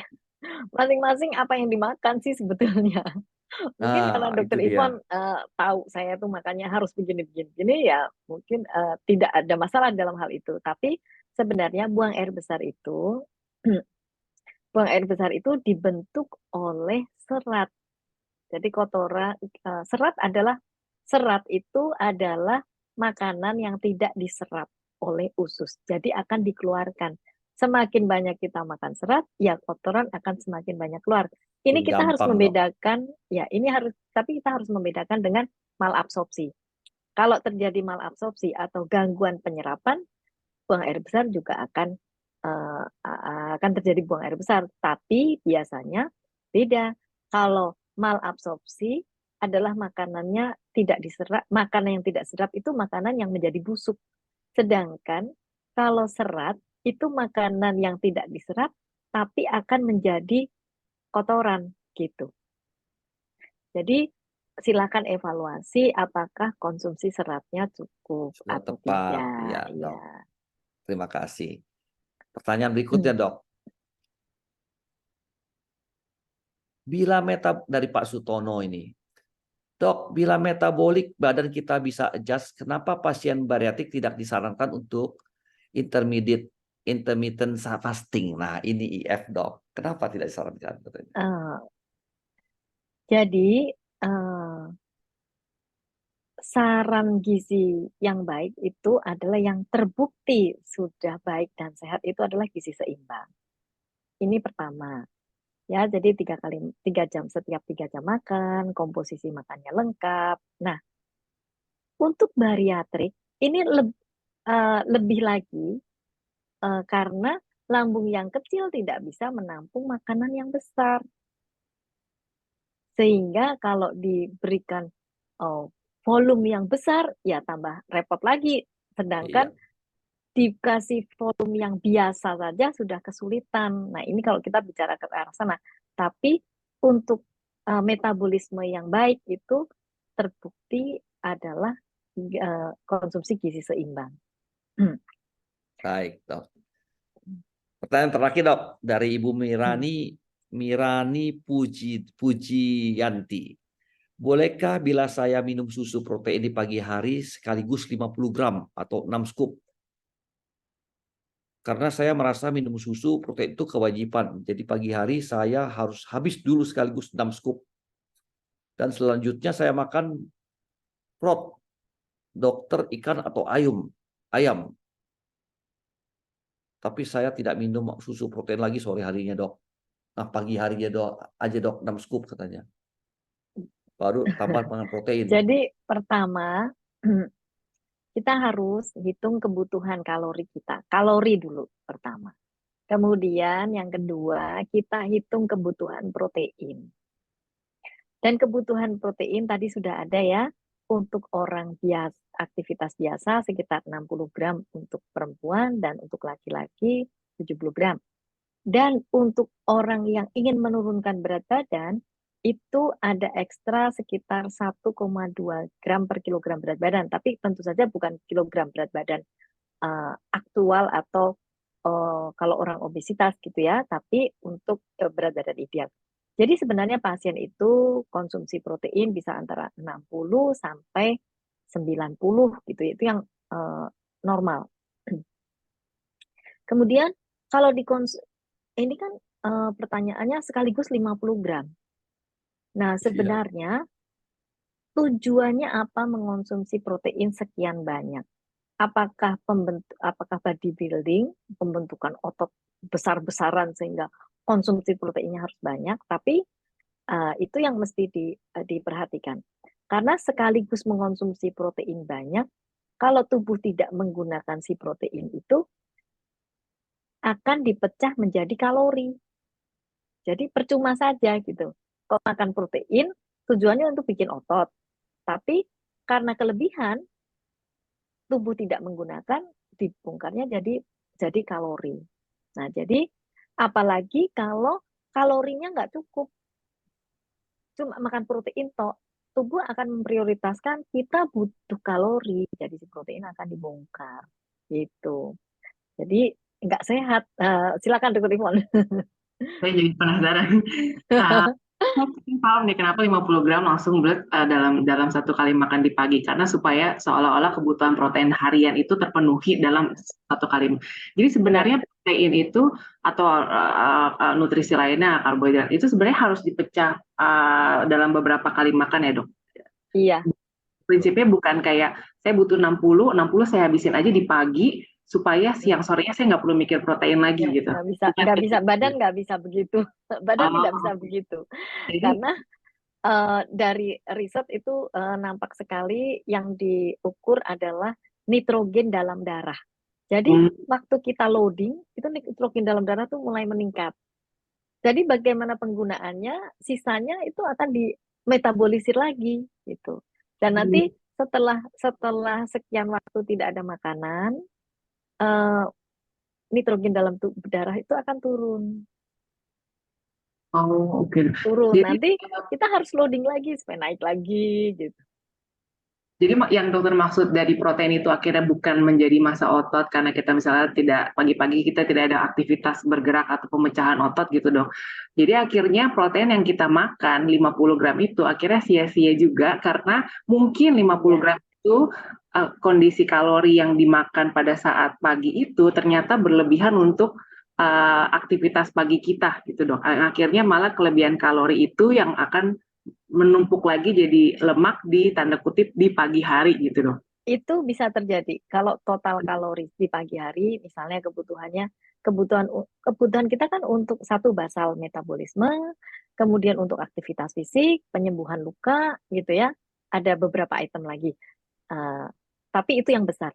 masing-masing apa yang dimakan sih sebetulnya. Mungkin karena Dr. Ivon tahu saya tuh makannya harus begini ya mungkin tidak ada masalah dalam hal itu. Tapi sebenarnya buang air besar itu dibentuk oleh serat. Jadi serat itu adalah makanan yang tidak diserap. oleh usus. Jadi akan dikeluarkan. Semakin banyak kita makan serat, ya kotoran akan semakin banyak keluar. Ini kita harus Gampang, Dok. membedakan, ya ini harus, tapi kita harus membedakan dengan malabsorpsi. Kalau terjadi malabsorpsi atau gangguan penyerapan, buang air besar juga akan terjadi buang air besar. Tapi biasanya beda. Kalau malabsorpsi adalah makanannya tidak diserap, makanan yang tidak serap itu makanan yang menjadi busuk. Sedangkan kalau serat itu makanan yang tidak diserap tapi akan menjadi kotoran gitu. Jadi silakan evaluasi apakah konsumsi seratnya cukup Sudah atau tepat, tidak. ya, Ya. Dok. Terima kasih. Pertanyaan berikutnya, Dok. Bila dari Pak Sutono ini, Dok, bila metabolik badan kita bisa adjust, kenapa pasien bariatik tidak disarankan untuk intermittent fasting? Nah, ini IF, Dok. Kenapa tidak disarankan? Jadi saran gizi yang baik itu adalah yang terbukti sudah baik dan sehat itu adalah gizi seimbang. Ini pertama. Ya, jadi 3 jam setiap 3 jam makan, komposisi makannya lengkap. Nah, untuk bariatrik ini lebih lagi karena lambung yang kecil tidak bisa menampung makanan yang besar. Sehingga kalau diberikan volume yang besar, ya tambah repot lagi. Sedangkan dikasih volume yang biasa saja sudah kesulitan. Nah, ini kalau kita bicara ke arah sana. Tapi untuk metabolisme yang baik itu terbukti adalah konsumsi gizi seimbang. Baik, Dok. Pertanyaan terakhir, Dok, dari Ibu Mirani Pujiyanti. Bolehkah bila saya minum susu protein di pagi hari sekaligus 50 gram atau 6 scoop? Karena saya merasa minum susu protein itu kewajiban. Jadi pagi hari saya harus habis dulu sekaligus 6 scoop. Dan selanjutnya saya makan prot, dokter, ikan atau ayam. Tapi saya tidak minum susu protein lagi sore harinya, Dok. Nah, pagi harinya aja, Dok, 6 scoop katanya. Baru tambah dengan protein. Jadi pertama, kita harus hitung kebutuhan kalori kita. Kalori dulu pertama. Kemudian yang kedua, kita hitung kebutuhan protein. Dan kebutuhan protein tadi sudah ada ya, untuk orang aktivitas biasa sekitar 60 gram untuk perempuan dan untuk laki-laki 70 gram. Dan untuk orang yang ingin menurunkan berat badan, itu ada ekstra sekitar 1,2 gram per kilogram berat badan. Tapi tentu saja bukan kilogram berat badan aktual atau kalau orang obesitas gitu ya, tapi untuk berat badan ideal. Jadi sebenarnya pasien itu konsumsi protein bisa antara 60 sampai 90 gitu. Itu yang normal. Kemudian kalau ini kan pertanyaannya sekaligus 50 gram. Nah, sebenarnya tujuannya apa mengonsumsi protein sekian banyak? Apakah bodybuilding, pembentukan otot besar-besaran sehingga konsumsi proteinnya harus banyak, tapi itu yang mesti diperhatikan. Karena sekaligus mengonsumsi protein banyak, kalau tubuh tidak menggunakan si protein itu, akan dipecah menjadi kalori. Jadi percuma saja gitu. Kalau makan protein, tujuannya untuk bikin otot. Tapi karena kelebihan, tubuh tidak menggunakan, dibongkarnya jadi kalori. Nah, jadi apalagi kalau kalorinya nggak cukup, cuma makan protein tubuh akan memprioritaskan kita butuh kalori, jadi si protein akan dibongkar, gitu. Jadi nggak sehat. Silakan Dr. Ivon. Saya jadi penasaran. Saya paham nih kenapa 50 gram langsung dalam satu kali makan di pagi, karena supaya seolah-olah kebutuhan protein harian itu terpenuhi dalam satu kali. Jadi sebenarnya protein itu atau nutrisi lainnya, karbohidrat itu sebenarnya harus dipecah dalam beberapa kali makan ya, Dok? Iya. Prinsipnya bukan kayak saya butuh 60 saya habisin aja di pagi supaya siang sorenya saya nggak perlu mikir protein lagi Ya, gitu. nggak bisa, badan nggak bisa begitu, badan Oh, nggak bisa begitu, jadi karena dari riset itu nampak sekali yang diukur adalah nitrogen dalam darah. Jadi hmm, waktu kita loading itu nitrogen dalam darah tuh mulai meningkat. Jadi bagaimana penggunaannya, sisanya itu akan dimetabolisir lagi gitu. Dan nanti setelah setelah sekian waktu tidak ada makanan, eh, nitrogen dalam darah itu akan turun. oh oke. Turun. Jadi Nanti kita harus loading lagi supaya naik lagi gitu. Jadi yang dokter maksud dari protein itu akhirnya bukan menjadi massa otot karena kita misalnya tidak pagi-pagi kita tidak ada aktivitas bergerak atau pemecahan otot gitu dong. Jadi akhirnya protein yang kita makan 50 gram itu akhirnya sia-sia juga karena mungkin 50 Ya. gram itu kondisi kalori yang dimakan pada saat pagi itu ternyata berlebihan untuk aktivitas pagi kita gitu dong. Akhirnya malah kelebihan kalori itu yang akan menumpuk lagi jadi lemak di tanda kutip di pagi hari gitu dong. Itu bisa terjadi kalau total kalori di pagi hari, misalnya kebutuhan kita kan untuk satu basal metabolisme, kemudian untuk aktivitas fisik, penyembuhan luka gitu ya. Ada beberapa item lagi. Tapi itu yang besar.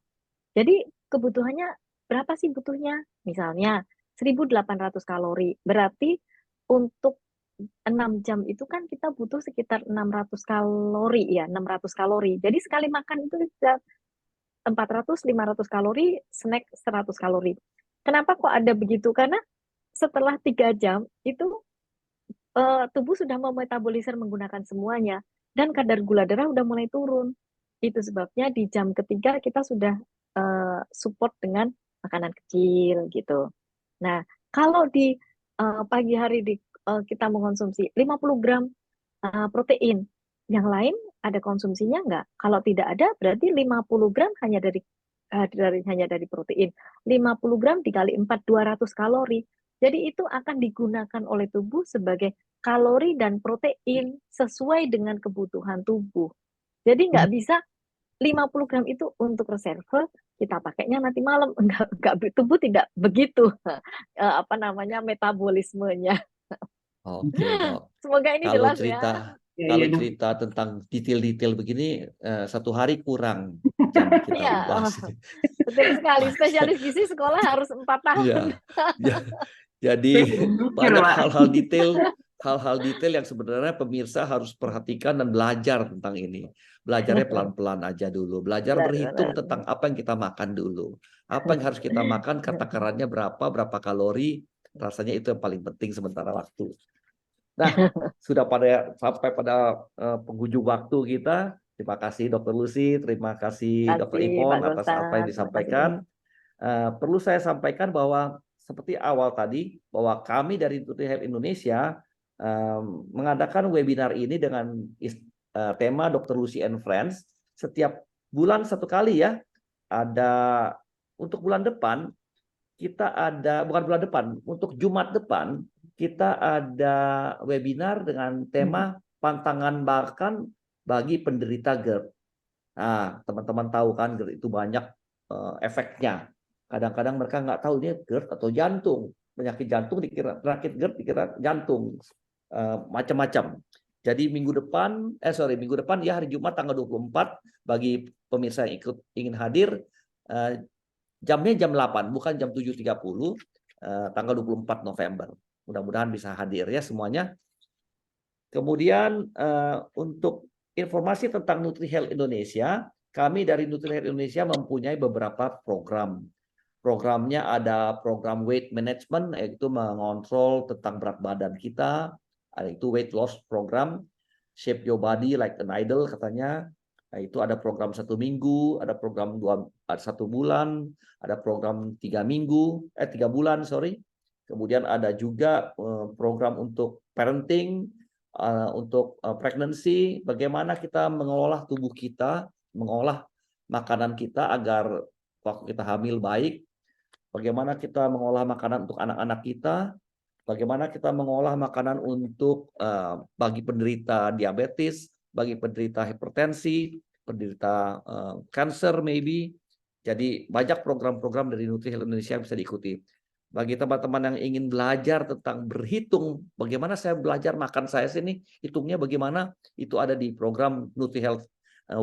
Jadi kebutuhannya berapa sih butuhnya? Misalnya 1.800 kalori. Berarti untuk 6 jam itu kan kita butuh sekitar 600 kalori ya, 600 kalori. Jadi sekali makan itu bisa 400-500 kalori, snack 100 kalori. Kenapa kok ada begitu? Karena setelah 3 jam itu tubuh sudah memetabolisir menggunakan semuanya dan kadar gula darah udah mulai turun. Itu sebabnya di jam ketiga kita sudah support dengan makanan kecil gitu. Nah, kalau di pagi hari kita mengkonsumsi 50 gram protein, yang lain ada konsumsinya nggak? Kalau tidak ada, berarti 50 gram hanya dari protein. 50 gram dikali 4, 200 kalori. Jadi itu akan digunakan oleh tubuh sebagai kalori dan protein sesuai dengan kebutuhan tubuh. Jadi nggak bisa 50 gram itu untuk reserve, kita pakainya nanti malam. Enggak, tubuh tidak begitu metabolismenya. Oke, Dok. Semoga ini Kalau jelas ya. cerita Ya, kalau ya, dok. cerita tentang detail-detail begini, satu hari kurang jam kita Iya, bahas. betul sekali. Spesialis gizi sekolah harus 4 tahun. Iya. Ya, jadi Mikir, banyak Pak. hal-hal detail yang sebenarnya pemirsa harus perhatikan dan belajar tentang ini. Belajarnya pelan-pelan aja dulu. Belajar berhitung Benar. tentang apa yang kita makan dulu. Apa yang harus kita makan, takarannya berapa kalori. Rasanya itu yang paling penting sementara waktu. Nah, sudah sampai pada penghujung waktu kita. Terima kasih Dr. Lucy, terima kasih Dr. Terima kasih Pak Ipon atas apa yang Gulsan. Terima kasih. disampaikan. Perlu saya sampaikan bahwa seperti awal tadi, bahwa kami dari NutriHealth Indonesia mengadakan webinar ini dengan tema Dr. Lucy and Friends. Setiap bulan satu kali ya. Ada untuk bulan depan, kita ada, bukan bulan depan, untuk Jumat depan, kita ada webinar dengan tema pantangan makan bagi penderita GERD. Nah, teman-teman tahu kan GERD itu banyak efeknya. Kadang-kadang mereka nggak tahu ini GERD atau jantung. Penyakit jantung dikira penyakit GERD dikira jantung. Macam-macam. Jadi minggu depan ya hari Jumat tanggal 24 bagi pemirsa yang ingin hadir, jamnya jam 8 bukan jam 7.30, tanggal 24 November. Mudah-mudahan bisa hadir ya semuanya. Kemudian untuk informasi tentang NutriHealth Indonesia, kami dari NutriHealth Indonesia mempunyai beberapa program. Programnya ada program weight management, yaitu mengontrol tentang berat badan kita, yaitu weight loss program, shape your body like an idol katanya. Nah, itu ada program 1 minggu, ada program 1 bulan, ada program 3 bulan, sorry. Kemudian ada juga program untuk parenting, untuk pregnancy, bagaimana kita mengolah tubuh kita, mengolah makanan kita agar waktu kita hamil baik, bagaimana kita mengolah makanan untuk anak-anak kita, bagaimana kita mengolah makanan untuk bagi penderita diabetes, bagi penderita hipertensi, penderita cancer maybe. Jadi banyak program-program dari NutriHealth Indonesia yang bisa diikuti. Bagi teman-teman yang ingin belajar tentang berhitung, bagaimana saya belajar makan saya sini, hitungnya bagaimana, itu ada di program NutriHealth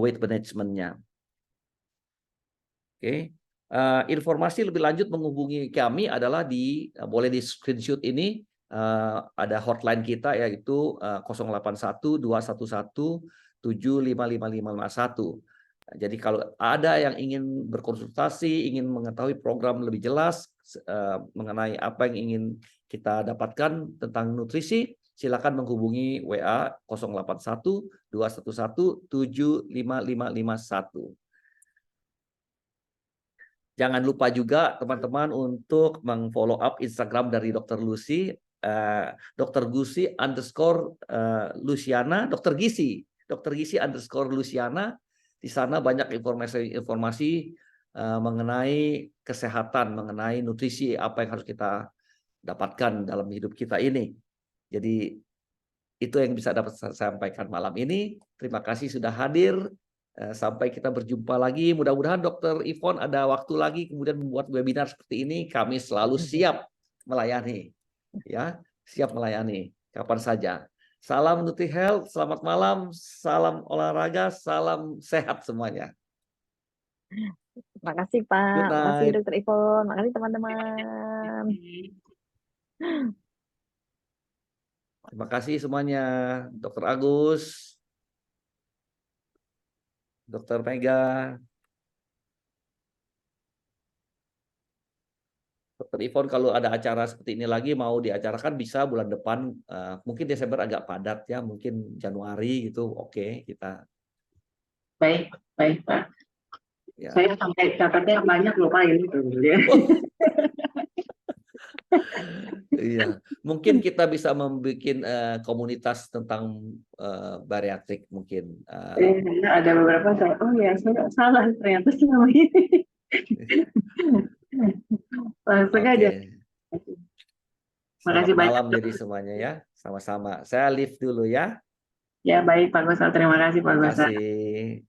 Weight Management-nya. Oke. Informasi lebih lanjut menghubungi kami adalah boleh di screenshot ini, ada hotline kita yaitu 081 211 755551. Jadi kalau ada yang ingin berkonsultasi, ingin mengetahui program lebih jelas mengenai apa yang ingin kita dapatkan tentang nutrisi, silakan menghubungi WA 081 211 755551. Jangan lupa juga teman-teman untuk meng-follow up Instagram dari Dr. Lucy, Dr. Gusi _Luciana, Dr. Gizi _Luciana. Di sana banyak informasi mengenai kesehatan, mengenai nutrisi, apa yang harus kita dapatkan dalam hidup kita ini. Jadi itu yang bisa dapat saya sampaikan malam ini. Terima kasih sudah hadir. Sampai kita berjumpa lagi. Mudah-mudahan Dr. Yvonne ada waktu lagi kemudian membuat webinar seperti ini. Kami selalu siap melayani. Ya, siap melayani kapan saja. Salam NutriHealth, selamat malam, salam olahraga, salam sehat semuanya. Makasih Good Pak, makasih night. Dr. Yvonne, makasih teman-teman. Terima kasih semuanya, Dr. Agus, Dr. Mega, Dr. Yvonne. Kalau ada acara seperti ini lagi mau diacarakan bisa bulan depan, mungkin Desember agak padat ya, mungkin Januari gitu. Oke, kita. Baik, baik Pak. Ya. Saya sampai catatnya banyak loh Pak ini tuh. Iya, mungkin kita bisa membuat komunitas tentang bariatrik mungkin. Ada beberapa saya, oh ya saya salah ternyata selama ini. Langsung aja. Selamat Makasih banyak. malam jadi semuanya ya, sama-sama. Saya live dulu ya. Ya baik Pak Gosal, terima kasih Pak Terima Gosal. kasih.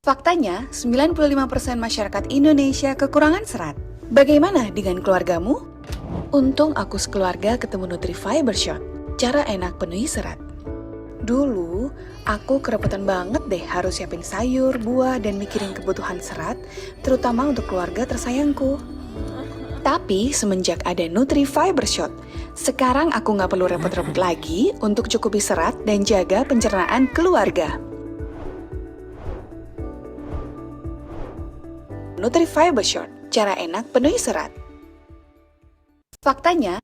Faktanya, 95% masyarakat Indonesia kekurangan serat. Bagaimana dengan keluargamu? Untung aku sekeluarga ketemu NutriFiber Shot. Cara enak penuhi serat. Dulu, aku kerepotan banget deh harus siapin sayur, buah, dan mikirin kebutuhan serat, terutama untuk keluarga tersayangku. Tapi semenjak ada NutriFiber Shot, sekarang aku nggak perlu repot-repot lagi untuk cukupi serat dan jaga pencernaan keluarga. NutriFiber Shot, cara enak penuhi serat. Faktanya,